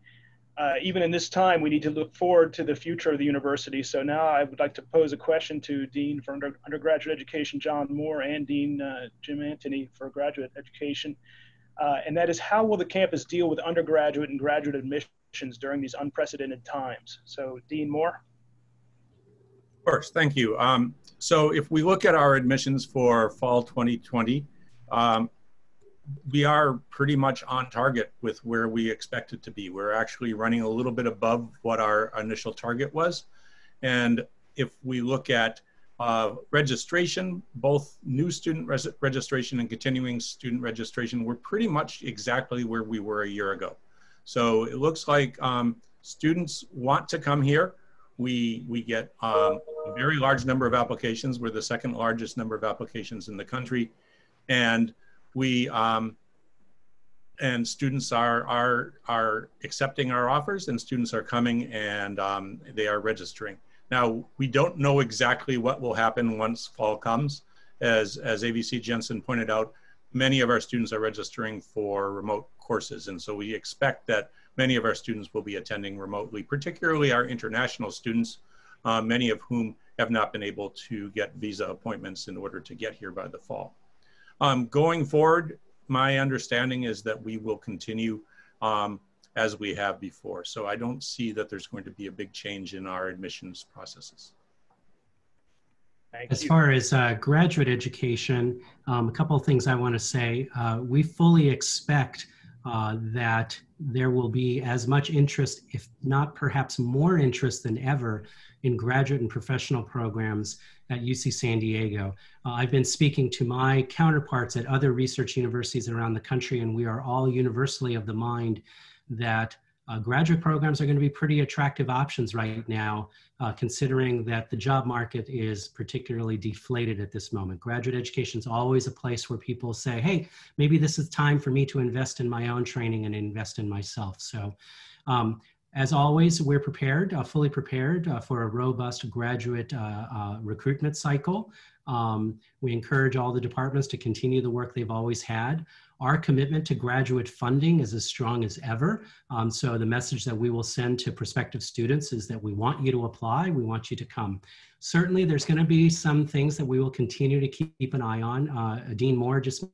Even in this time, we need to look forward to the future of the university. So now I would like to pose a question to Dean for Undergraduate Education, John Moore, and Dean Jim Anthony for Graduate Education. And that is, how will the campus deal with undergraduate and graduate admissions during these unprecedented times? So Dean Moore. Of course, thank you. So if we look at our admissions for fall 2020, we are pretty much on target with where we expected to be. We're actually running a little bit above what our initial target was. And if we look at registration, both new student registration and continuing student registration, we're pretty much exactly where we were a year ago. So it looks like students want to come here. We get a very large number of applications. We're the second largest number of applications in the country. And and students are accepting our offers, and students are coming, and they are registering. Now, we don't know exactly what will happen once fall comes. As AVC Jensen pointed out, many of our students are registering for remote courses, and so we expect that many of our students will be attending remotely, particularly our international students, many of whom have not been able to get visa appointments in order to get here by the fall. Going forward, my understanding is that we will continue as we have before. So I don't see that there's going to be a big change in our admissions processes. As far as graduate education, a couple of things I want to say. We fully expect that there will be as much interest, if not perhaps more interest than ever, in graduate and professional programs at UC San Diego. I've been speaking to my counterparts at other research universities around the country, and we are all universally of the mind that graduate programs are going to be pretty attractive options right now, considering that the job market is particularly deflated at this moment. Graduate education is always a place where people say, hey, maybe this is time for me to invest in my own training and invest in myself. So as always, we're prepared, fully prepared for a robust graduate recruitment cycle. We encourage all the departments to continue the work they've always had. Our commitment to graduate funding is as strong as ever. So the message that we will send to prospective students is that we want you to apply, we want you to come. Certainly there's going to be some things that we will continue to keep an eye on. Dean Moore just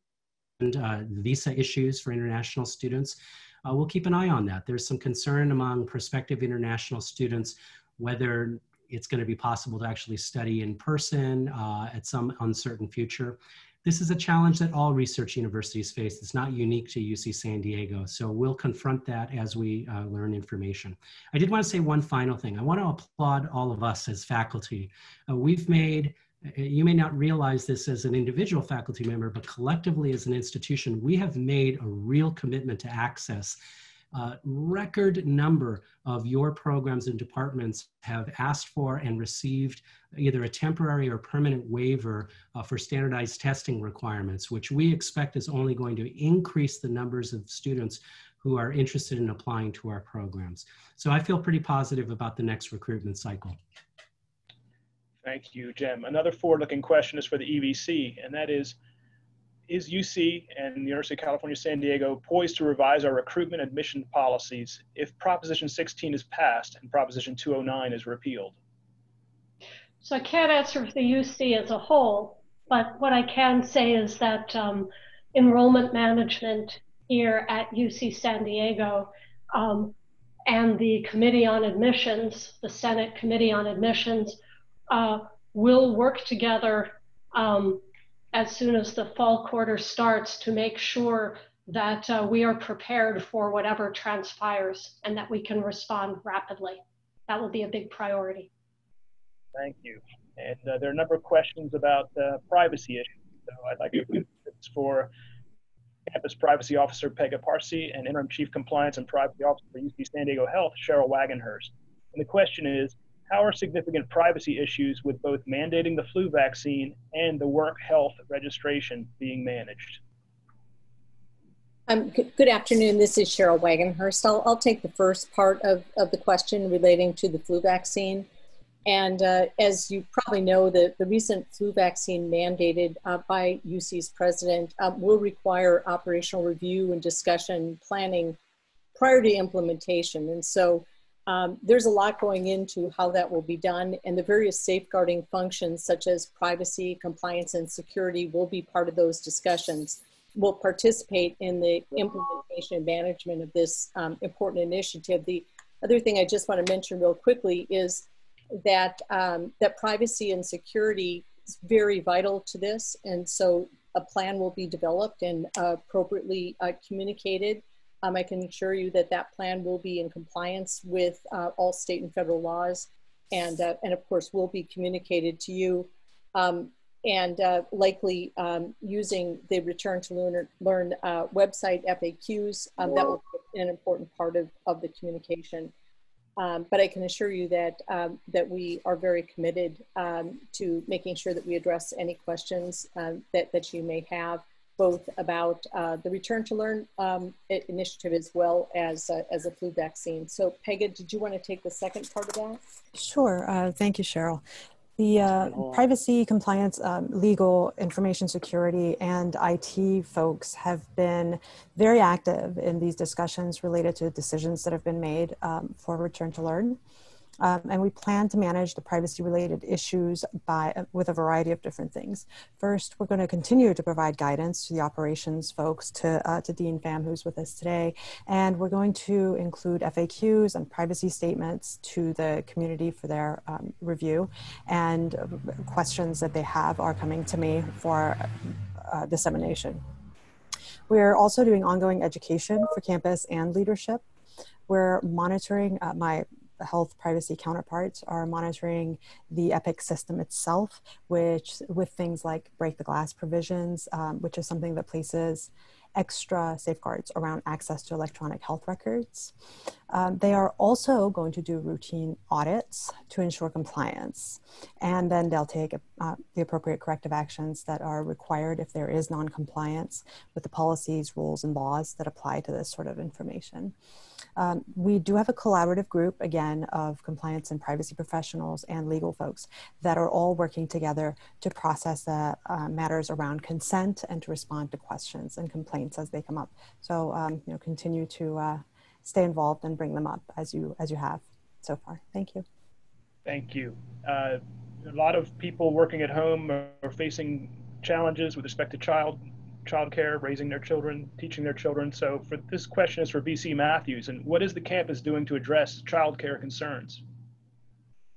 mentioned visa issues for international students. We'll keep an eye on that. There's some concern among prospective international students whether it's going to be possible to actually study in person at some uncertain future. This is a challenge that all research universities face. It's not unique to UC San Diego. So we'll confront that as we learn information. I did want to say one final thing. I want to applaud all of us as faculty. We've made, you may not realize this as an individual faculty member, but collectively as an institution, we have made a real commitment to access. Record number of your programs and departments have asked for and received either a temporary or permanent waiver for standardized testing requirements, which we expect is only going to increase the numbers of students who are interested in applying to our programs. So I feel pretty positive about the next recruitment cycle. Thank you, Jim. Another forward-looking question is for the EVC, and that is UC and the University of California, San Diego poised to revise our recruitment admission policies if Proposition 16 is passed and Proposition 209 is repealed? So I can't answer for the UC as a whole, but what I can say is that enrollment management here at UC San Diego and the Committee on Admissions, the Senate Committee on Admissions, will work together as soon as the fall quarter starts to make sure that we are prepared for whatever transpires and that we can respond rapidly. That will be a big priority. Thank you. And there are a number of questions about privacy issues. So I'd like to put this for Campus Privacy Officer Pegah Parsi and Interim Chief Compliance and Privacy Officer for UC San Diego Health, Cheryl Wagenhurst. And the question is, how are significant privacy issues with both mandating the flu vaccine and the work health registration being managed? Good afternoon, this is Cheryl Wagenhurst. I'll take the first part of the question relating to the flu vaccine. And as you probably know, the recent flu vaccine mandated by UC's president will require operational review and discussion planning prior to implementation. And so there's a lot going into how that will be done, and the various safeguarding functions such as privacy, compliance, and security will be part of those discussions. We'll participate in the implementation and management of this important initiative. The other thing I just want to mention real quickly is that that privacy and security is very vital to this, and so a plan will be developed and appropriately communicated. I can assure you that that plan will be in compliance with all state and federal laws, and of course will be communicated to you, and likely using the Return to Learn website FAQs. That will be an important part of the communication. But I can assure you that that we are very committed to making sure that we address any questions that you may have, both about the Return to Learn initiative as well as a flu vaccine. So Pegah, did you want to take the second part of that? Sure. Thank you, Cheryl. The privacy, compliance, legal, information security, and IT folks have been very active in these discussions related to decisions that have been made for Return to Learn. And we plan to manage the privacy-related issues with a variety of different things. First, we're going to continue to provide guidance to the operations folks, to Dean Pham, who's with us today, and we're going to include FAQs and privacy statements to the community for their review, and questions that they have are coming to me for dissemination. We're also doing ongoing education for campus and leadership. We're monitoring my health privacy counterparts are monitoring the EPIC system itself, which with things like break the glass provisions, which is something that places extra safeguards around access to electronic health records. They are also going to do routine audits to ensure compliance, and then they'll take the appropriate corrective actions that are required if there is non-compliance with the policies, rules, and laws that apply to this sort of information. We do have a collaborative group, again, of compliance and privacy professionals and legal folks that are all working together to process the matters around consent and to respond to questions and complaints as they come up. So, you know, continue to stay involved and bring them up as you have so far. Thank you. Thank you. A lot of people working at home are facing challenges with respect to childcare, raising their children, teaching their children. So for this question is for BC Matthews, and what is the campus doing to address childcare concerns?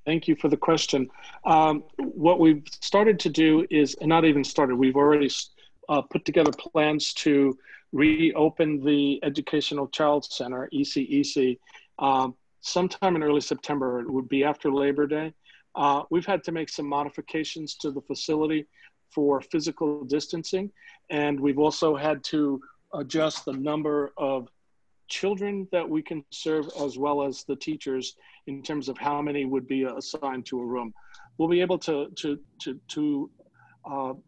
Thank you for the question. What we've started to do is, and not even started, we've already put together plans to reopen the Educational Child Center, ECEC, sometime in early September. It would be after Labor Day. We've had to make some modifications to the facility for physical distancing, and we've also had to adjust the number of children that we can serve as well as the teachers in terms of how many would be assigned to a room. We'll be able to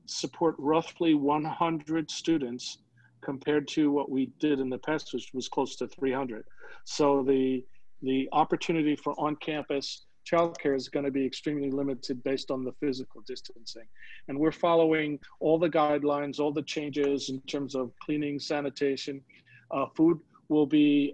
support roughly 100 students compared to what we did in the past, which was close to 300. So the opportunity for on-campus childcare is going to be extremely limited based on the physical distancing. And we're following all the guidelines, all the changes in terms of cleaning, sanitation. Food will be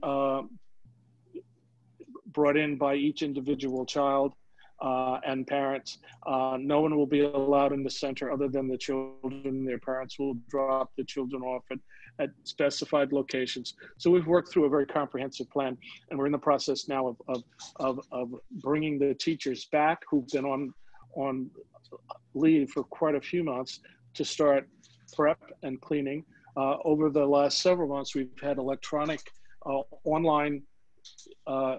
brought in by each individual child. and parents. No one will be allowed in the center other than the children. Their parents will drop the children off at specified locations. So we've worked through a very comprehensive plan, and we're in the process now of bringing the teachers back who've been on leave for quite a few months to start prep and cleaning. Over the last several months, we've had electronic online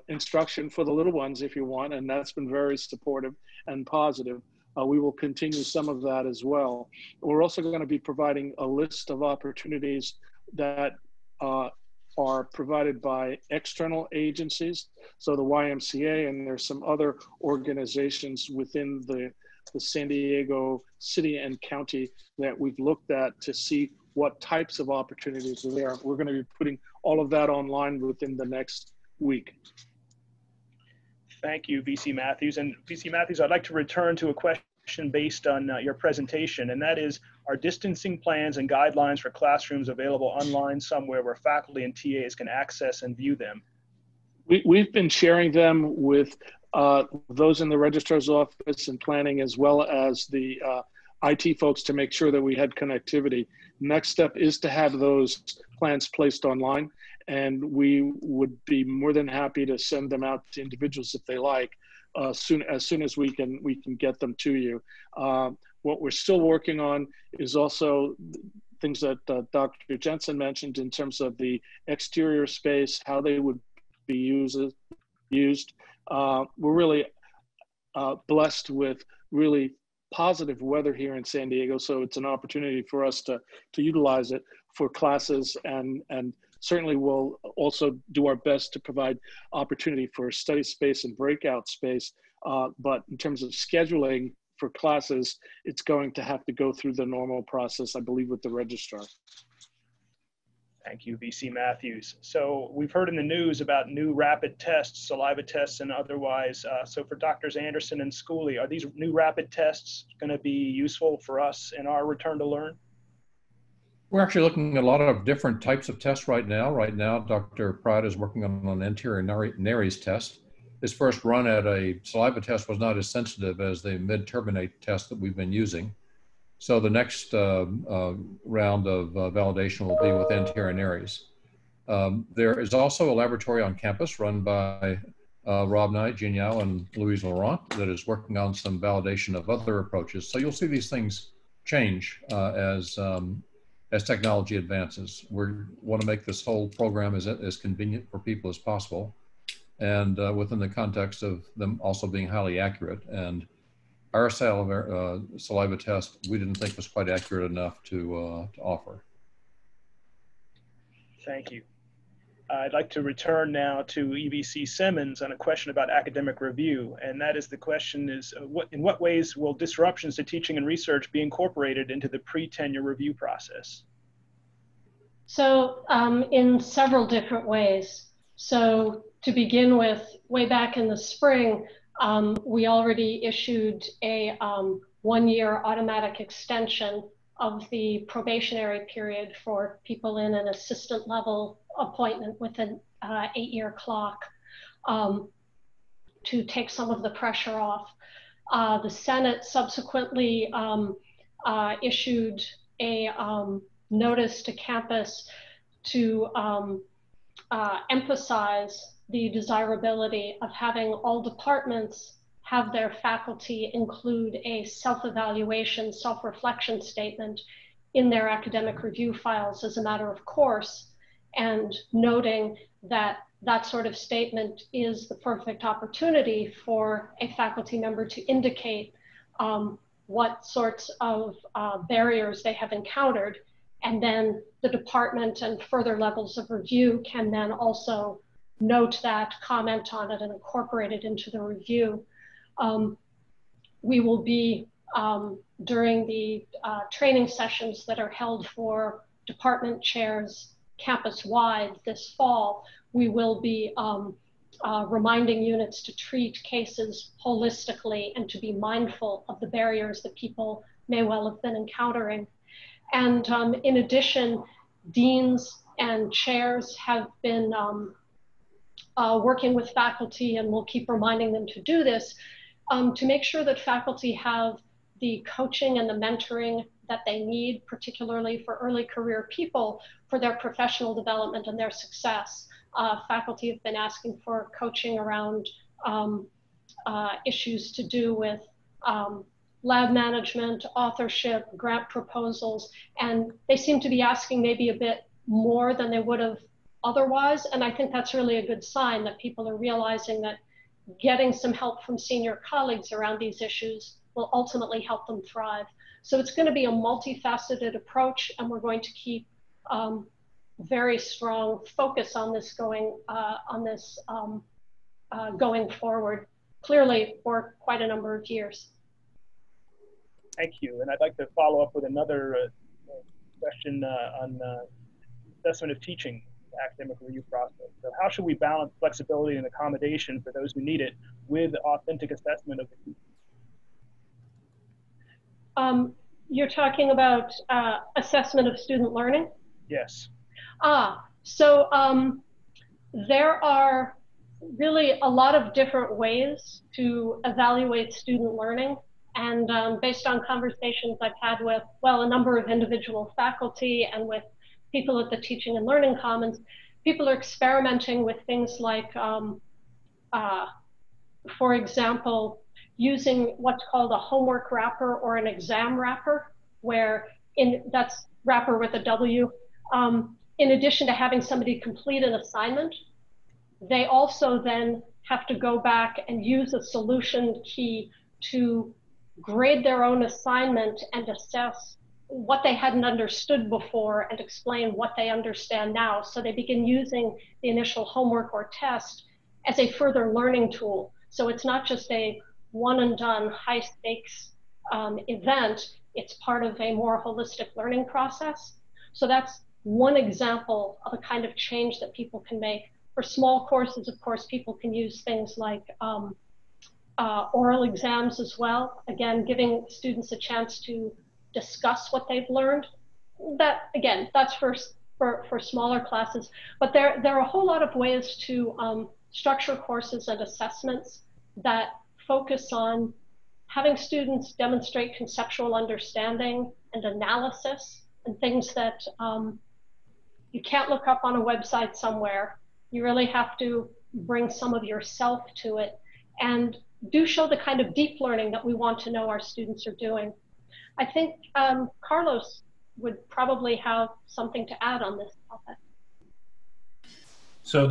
instruction for the little ones, if you want, and that's been very supportive and positive. We will continue some of that as well. We're also going to be providing a list of opportunities that are provided by external agencies. So the YMCA, and there's some other organizations within the San Diego city and county that we've looked at to see what types of opportunities are there. We're going to be putting all of that online within the next week. Thank you, VC Matthews. And VC Matthews, I'd like to return to a question based on your presentation, and that is, are distancing plans and guidelines for classrooms available online somewhere where faculty and TAs can access and view them? We've been sharing them with those in the registrar's office and planning, as well as the IT folks, to make sure that we had connectivity. Next step is to have those plans placed online, and we would be more than happy to send them out to individuals if they like, as soon as we can get them to you. What we're still working on is also things that Dr. Jensen mentioned in terms of the exterior space, how they would be used. We're really blessed with really positive weather here in San Diego, so it's an opportunity for us to utilize it for classes, and certainly we'll also do our best to provide opportunity for study space and breakout space. But in terms of scheduling for classes, it's going to have to go through the normal process, I believe, with the registrar. Thank you, VC Matthews. So we've heard in the news about new rapid tests, saliva tests and otherwise. So for Drs. Anderson and Schooley, are these new rapid tests going to be useful for us in our return to learn? We're actually looking at a lot of different types of tests right now. Right now, Dr. Pratt is working on an anterior nares test. His first run at a saliva test was not as sensitive as the mid-turbinate test that we've been using. So the next round of validation will be with anterior nares. There is also a laboratory on campus run by Rob Knight, Jean Yao, and Louise Laurent that is working on some validation of other approaches. So you'll see these things change as technology advances. We want to make this whole program as convenient for people as possible, and within the context of them also being highly accurate. And our saliva test, we didn't think was quite accurate enough to offer. Thank you. I'd like to return now to EVC Simmons on a question about academic review. And that is, the question is, in what ways will disruptions to teaching and research be incorporated into the pre-tenure review process? So in several different ways. So to begin with, way back in the spring, we already issued a 1-year automatic extension of the probationary period for people in an assistant level appointment with an 8-year clock to take some of the pressure off. The Senate subsequently issued a notice to campus to emphasize the desirability of having all departments have their faculty include a self-evaluation, self-reflection statement in their academic review files as a matter of course, and noting that that sort of statement is the perfect opportunity for a faculty member to indicate what sorts of barriers they have encountered. And then the department and further levels of review can then also note that, comment on it, and incorporate it into the review. We will be, during the training sessions that are held for department chairs campus-wide this fall, we will be reminding units to treat cases holistically and to be mindful of the barriers that people may well have been encountering. And in addition, deans and chairs have been working with faculty, and we'll keep reminding them to do this, to make sure that faculty have the coaching and the mentoring that they need, particularly for early career people, for their professional development and their success. Faculty have been asking for coaching around issues to do with lab management, authorship, grant proposals, and they seem to be asking maybe a bit more than they would have otherwise. And I think that's really a good sign that people are realizing that getting some help from senior colleagues around these issues will ultimately help them thrive. So it's going to be a multifaceted approach, and we're going to keep very strong focus on this going going forward, clearly for quite a number of years. Thank you. And I'd like to follow up with another question on assessment of teaching, the academic review process. So how should we balance flexibility and accommodation for those who need it with authentic assessment of the teaching? You're talking about assessment of student learning? Yes. So there are really a lot of different ways to evaluate student learning. And based on conversations I've had with, well, a number of individual faculty and with people at the Teaching and Learning Commons, people are experimenting with things like, for example, using what's called a homework wrapper or an exam wrapper, where that's wrapper with a W. In addition to having somebody complete an assignment, they also then have to go back and use a solution key to grade their own assignment and assess what they hadn't understood before and explain what they understand now. So they begin using the initial homework or test as a further learning tool. So it's not just a one and done high stakes event, it's part of a more holistic learning process. So that's one example of a kind of change that people can make. For small courses, of course, people can use things like oral exams as well. Again, giving students a chance to discuss what they've learned. That, again, that's for smaller classes. But there are a whole lot of ways to structure courses and assessments that focus on having students demonstrate conceptual understanding and analysis and things that you can't look up on a website somewhere. You really have to bring some of yourself to it and do show the kind of deep learning that we want to know our students are doing. I think Carlos would probably have something to add on this topic. So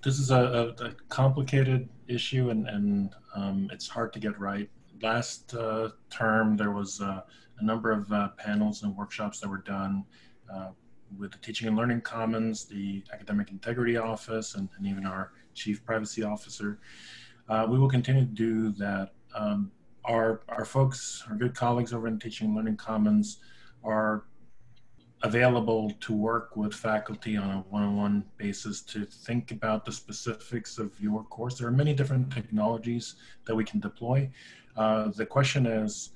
this is a complicated issue, and it's hard to get right. Last term, there was a number of panels and workshops that were done with the Teaching and Learning Commons, the Academic Integrity Office, and even our Chief Privacy Officer. We will continue to do that. Our folks, our good colleagues over in Teaching and Learning Commons are available to work with faculty on a one-on-one basis to think about the specifics of your course. There are many different technologies that we can deploy. The question is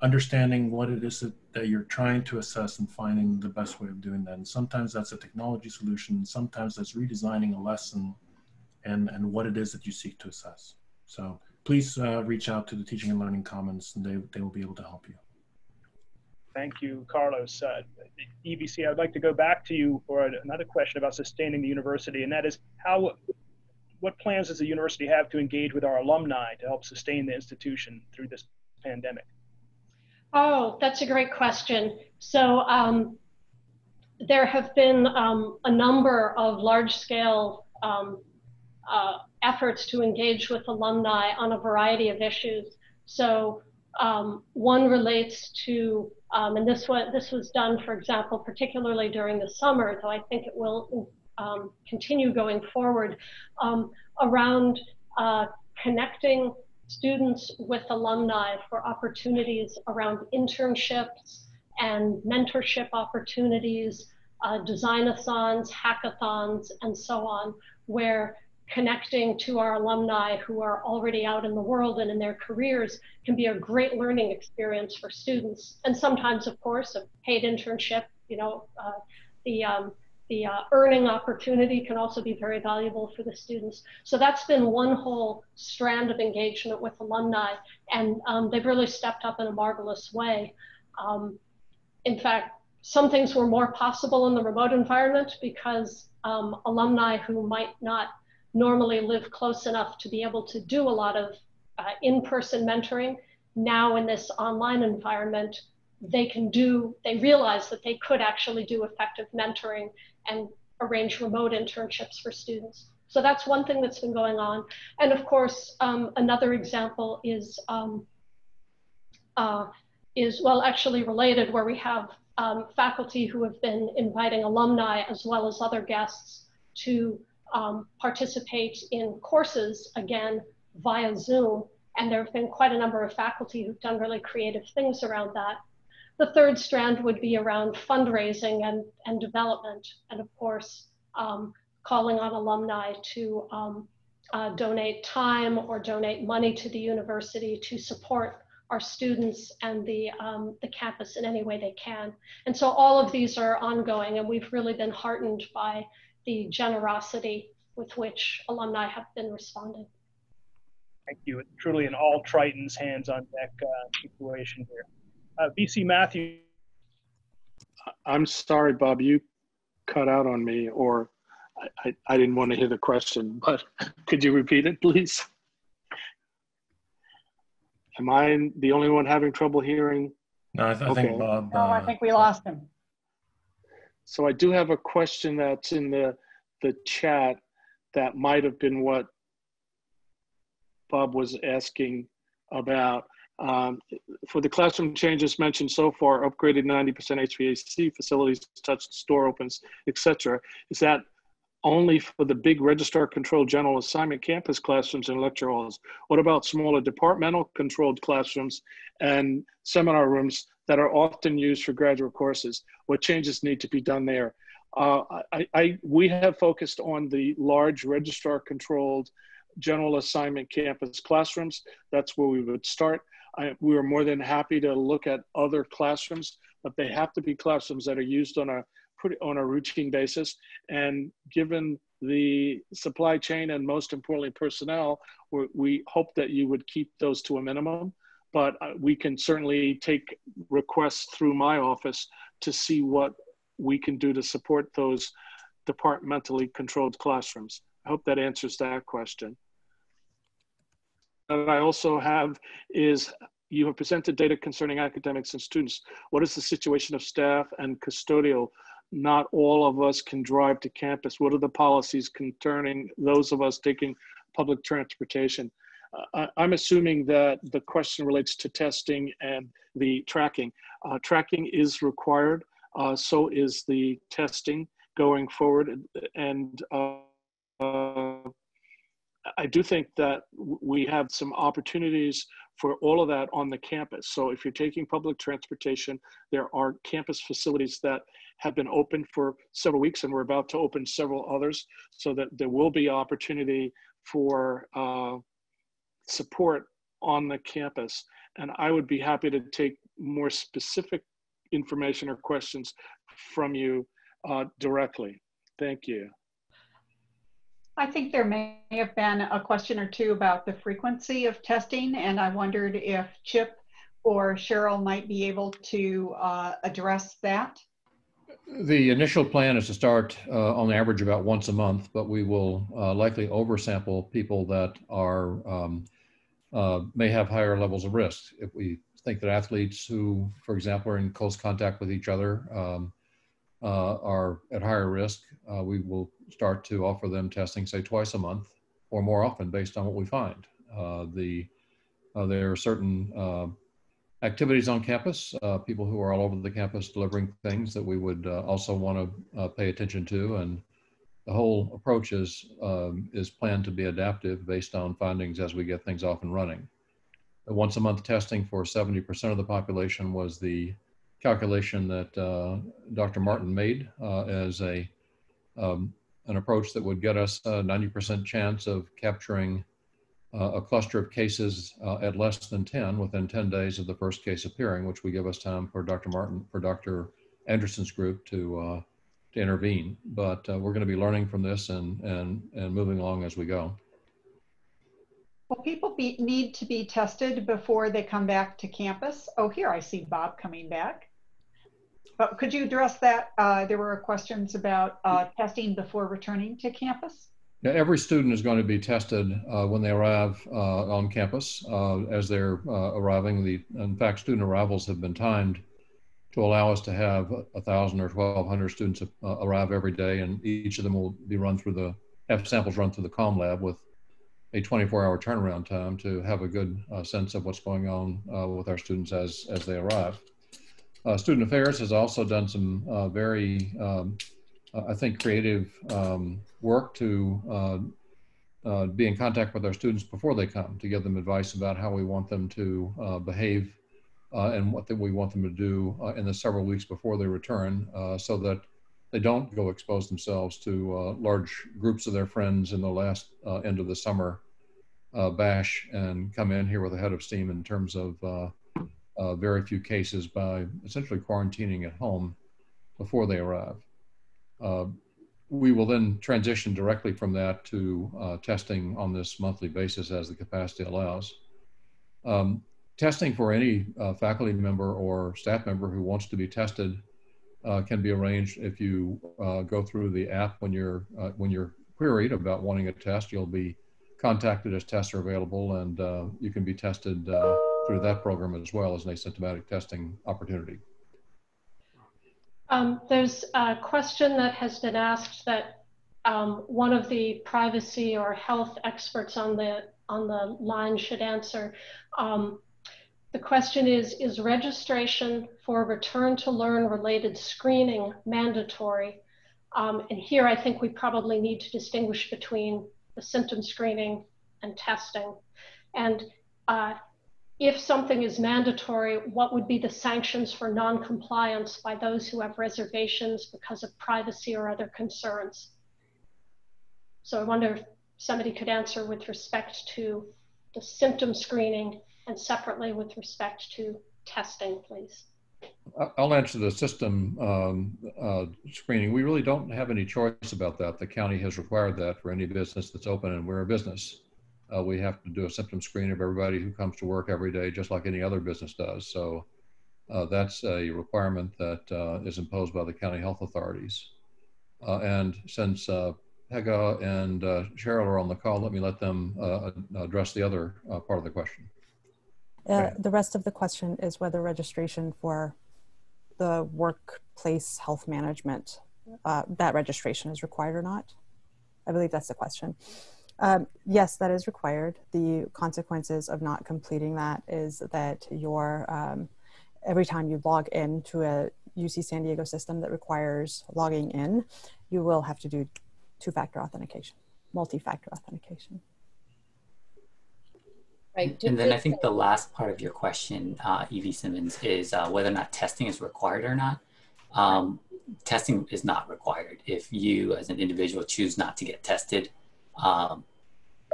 understanding what it is that you're trying to assess and finding the best way of doing that. And sometimes that's a technology solution. Sometimes that's redesigning a lesson and what it is that you seek to assess. So please reach out to the Teaching and Learning Commons, and they will be able to help you. Thank you, Carlos. EVC, I'd like to go back to you for another question about sustaining the university, and that is what plans does the university have to engage with our alumni to help sustain the institution through this pandemic? Oh, that's a great question. So there have been a number of large-scale efforts to engage with alumni on a variety of issues. So one relates to, and this was done, for example, particularly during the summer, though I think it will continue going forward, around connecting students with alumni for opportunities around internships and mentorship opportunities, design-a-thons, hackathons, and so on, where connecting to our alumni who are already out in the world and in their careers can be a great learning experience for students. And sometimes, of course, a paid internship, you know, the earning opportunity can also be very valuable for the students. So that's been one whole strand of engagement with alumni, and they've really stepped up in a marvelous way. In fact, some things were more possible in the remote environment because alumni who might not normally live close enough to be able to do a lot of in-person mentoring, now in this online environment, they realize that they could actually do effective mentoring and arrange remote internships for students. So that's one thing that's been going on. And of course, another example is well, actually related, where we have faculty who have been inviting alumni as well as other guests to participate in courses, again, via Zoom. And there have been quite a number of faculty who've done really creative things around that. The third strand would be around fundraising and development. And of course, calling on alumni to donate time or donate money to the university to support our students and the campus in any way they can. And so all of these are ongoing, and we've really been heartened by the generosity with which alumni have been responding. Thank you. It's truly an all Tritons hands on deck situation here. VC Matthew. I'm sorry, Bob, you cut out on me, or I didn't want to hear the question, but could you repeat it, please? Am I the only one having trouble hearing? No, I think Bob. No, I think we lost him. So I do have a question that's in the chat that might have been what Bob was asking about. For the classroom changes mentioned so far, upgraded 90% HVAC facilities, touch store opens, etc. Is that only for the big registrar controlled general assignment campus classrooms and lecture halls? What about smaller departmental controlled classrooms and seminar rooms that are often used for graduate courses? What changes need to be done there? We have focused on the large registrar controlled general assignment campus classrooms. That's where we would start. We are more than happy to look at other classrooms, but they have to be classrooms that are used on a routine basis. And given the supply chain and most importantly personnel, we hope that you would keep those to a minimum. But we can certainly take requests through my office to see what we can do to support those departmentally controlled classrooms. I hope that answers that question. What I also have is, you have presented data concerning academics and students. What is the situation of staff and custodial? Not all of us can drive to campus. What are the policies concerning those of us taking public transportation? I'm assuming that the question relates to testing and the tracking. Tracking is required, so is the testing going forward. And I do think that we have some opportunities for all of that on the campus. So if you're taking public transportation, there are campus facilities that have been open for several weeks, and we're about to open several others, so that there will be opportunity for support on the campus. And I would be happy to take more specific information or questions from you directly. Thank you. I think there may have been a question or two about the frequency of testing, and I wondered if Chip or Cheryl might be able to address that. The initial plan is to start on average about once a month, but we will likely oversample people that are may have higher levels of risk. If we think that athletes who, for example, are in close contact with each other are at higher risk, we will start to offer them testing, say, twice a month or more often based on what we find. There are certain activities on campus, people who are all over the campus delivering things that we would also want to pay attention to. And the whole approach is planned to be adaptive based on findings as we get things off and running. The once a month testing for 70% of the population was the calculation that Dr. Martin made as an approach that would get us a 90% chance of capturing a cluster of cases at less than 10 within 10 days of the first case appearing, which would give us time for Dr. Anderson's group to intervene. But we're going to be learning from this and moving along as we go. Well, people need to be tested before they come back to campus. Oh, here I see Bob coming back. But could you address that? There were questions about testing before returning to campus. Yeah, every student is going to be tested when they arrive on campus as they're arriving. In fact, student arrivals have been timed to allow us to have 1,000 or 1,200 students arrive every day, and each of them will be have samples run through the comm lab with a 24-hour turnaround time to have a good sense of what's going on with our students as they arrive. Student Affairs has also done some very, I think, creative work to be in contact with our students before they come, to give them advice about how we want them to behave and what we want them to do in the several weeks before they return, so that they don't go expose themselves to large groups of their friends in the last end of the summer bash and come in here with a head of steam in terms of very few cases by essentially quarantining at home before they arrive. We will then transition directly from that to testing on this monthly basis as the capacity allows. Testing for any faculty member or staff member who wants to be tested can be arranged if you go through the app when you're queried about wanting a test. You'll be contacted as tests are available, and you can be tested through that program as well as an asymptomatic testing opportunity. There's a question that has been asked that one of the privacy or health experts on the line should answer. The question is registration for return to learn related screening mandatory? And here I think we probably need to distinguish between the symptom screening and testing. And if something is mandatory, what would be the sanctions for non-compliance by those who have reservations because of privacy or other concerns? So I wonder if somebody could answer with respect to the symptom screening and separately with respect to testing, please. I'll answer the system screening. We really don't have any choice about that. The county has required that for any business that's open, and we're a business. We have to do a symptom screen of everybody who comes to work every day, just like any other business does. So that's a requirement that is imposed by the county health authorities. And since Hega and Cheryl are on the call, let me let them address the other part of the question. The rest of the question is whether registration for the workplace health management, that registration is required or not. I believe that's the question. Yes, that is required. The consequences of not completing that is that your every time you log in to a UC San Diego system that requires logging in, you will have to do two-factor authentication, multi-factor authentication. Right. And then I think the last part of your question, Evie Simmons, is whether or not testing is required or not. Testing is not required. If you as an individual choose not to get tested,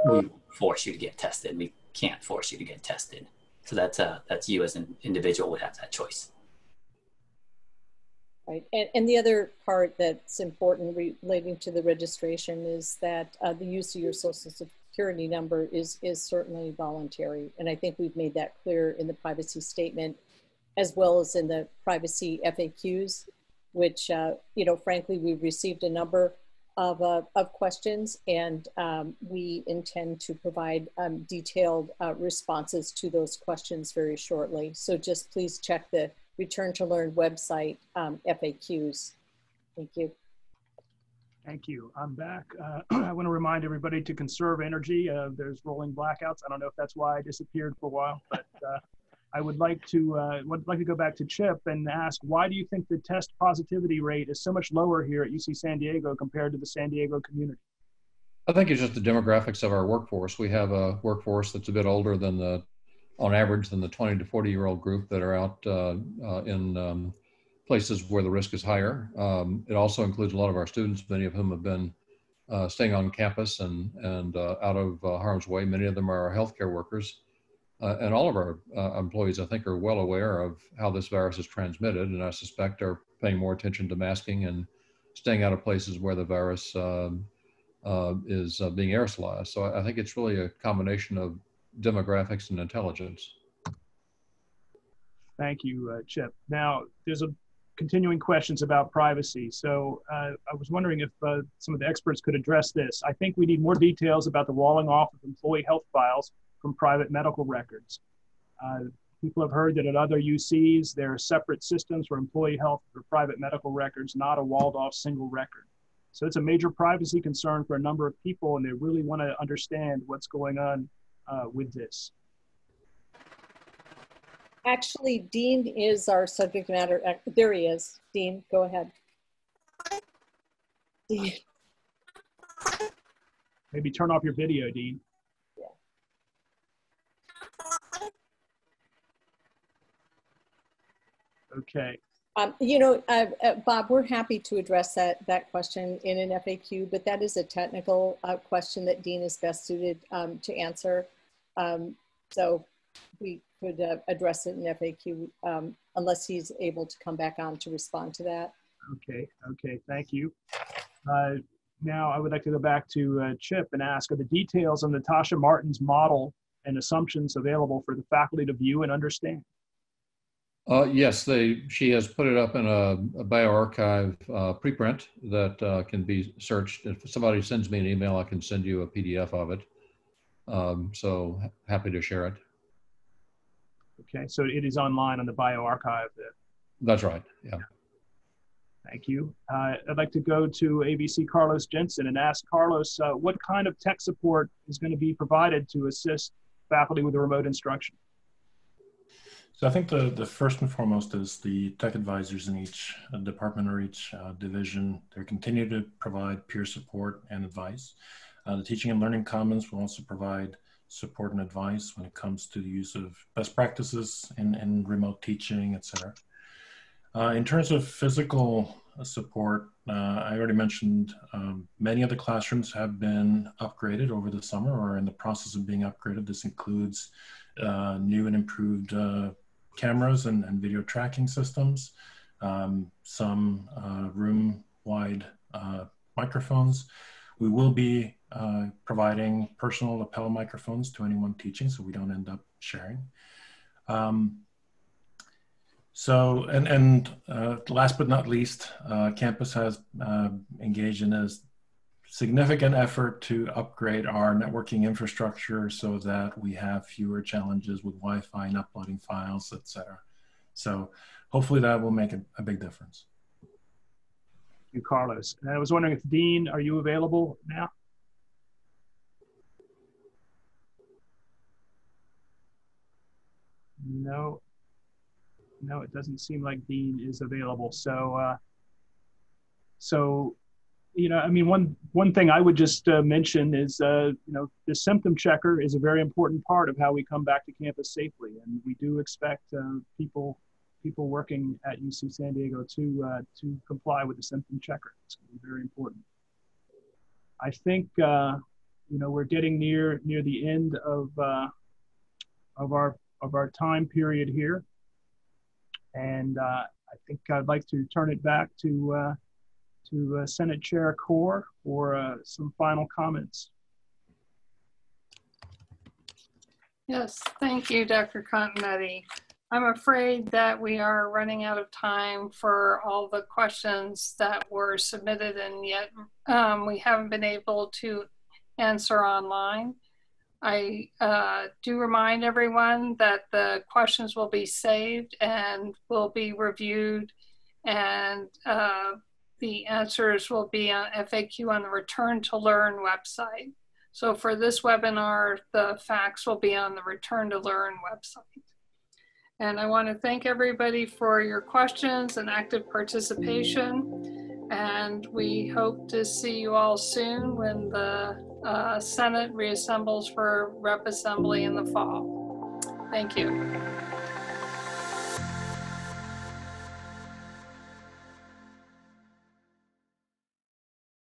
we force you to get tested. We can't force you to get tested. So that's you as an individual would have that choice. Right, and the other part that's important relating to the registration is that the use of your social security number is certainly voluntary. And I think we've made that clear in the privacy statement, as well as in the privacy FAQs, which, you know, frankly, we've received a number of questions, and we intend to provide detailed responses to those questions very shortly. So just please check the Return to Learn website FAQs. Thank you. Thank you. I'm back. I want to remind everybody to conserve energy. There's rolling blackouts. I don't know if that's why I disappeared for a while, but I would like to go back to Chip and ask, why do you think the test positivity rate is so much lower here at UC San Diego compared to the San Diego community? I think it's just the demographics of our workforce. We have a workforce that's a bit older than on average, than the 20 to 40-year-old group that are out in places where the risk is higher. It also includes a lot of our students, many of whom have been staying on campus and out of harm's way. Many of them are our healthcare workers. And all of our employees, I think, are well aware of how this virus is transmitted, and I suspect are paying more attention to masking and staying out of places where the virus is being aerosolized. So I think it's really a combination of demographics and intelligence. Thank you, Chip. Now, there's a continuing questions about privacy. So I was wondering if some of the experts could address this. I think we need more details about the walling off of employee health files from private medical records. People have heard that at other UCs, there are separate systems for employee health for private medical records, not a walled off single record. So it's a major privacy concern for a number of people, and they really want to understand what's going on with this. Actually, Dean is our subject matter. There he is. Dean, go ahead. Dean. Maybe turn off your video, Dean. Yeah. Okay. You know, Bob, we're happy to address that question in an FAQ, but that is a technical question that Dean is best suited to answer. So we could address it in FAQ unless he's able to come back on to respond to that. Okay, thank you. Now I would like to go back to Chip and ask, are the details on Natasha Martin's model and assumptions available for the faculty to view and understand? Yes, she has put it up in a bioarchive preprint that can be searched. If somebody sends me an email, I can send you a PDF of it. So happy to share it. Okay, so it is online on the bioarchive. That's right, yeah. Thank you. I'd like to go to ABC Carlos Jensen and ask Carlos, what kind of tech support is going to be provided to assist faculty with the remote instruction? So I think the first and foremost is the tech advisors in each department or each division. They continue to provide peer support and advice. The Teaching and Learning Commons will also provide support and advice when it comes to the use of best practices in remote teaching, et cetera. In terms of physical support, I already mentioned many of the classrooms have been upgraded over the summer or in the process of being upgraded. This includes new and improved cameras and video tracking systems, some room-wide microphones. We will be providing personal lapel microphones to anyone teaching so we don't end up sharing. Last but not least, campus has engaged in a significant effort to upgrade our networking infrastructure so that we have fewer challenges with Wi-Fi and uploading files, et cetera. So hopefully that will make a big difference. Thank you, Carlos. And I was wondering if Dean, are you available now? No, it doesn't seem like Dean is available. So, you know, I mean, one thing I would just mention is, you know, the symptom checker is a very important part of how we come back to campus safely, and we do expect people working at UC San Diego to comply with the symptom checker. It's going to be very important. I think you know, we're getting near the end of our time period here, and I think I'd like to turn it back to Senate Chair Corr for some final comments. Yes, thank you, Dr. Continetti. I'm afraid that we are running out of time for all the questions that were submitted, and yet we haven't been able to answer online. I do remind everyone that the questions will be saved and will be reviewed, and the answers will be on FAQ on the Return to Learn website. So for this webinar, the facts will be on the Return to Learn website. And I want to thank everybody for your questions and active participation. And we hope to see you all soon when the Senate reassembles for Rep Assembly in the fall. Thank you.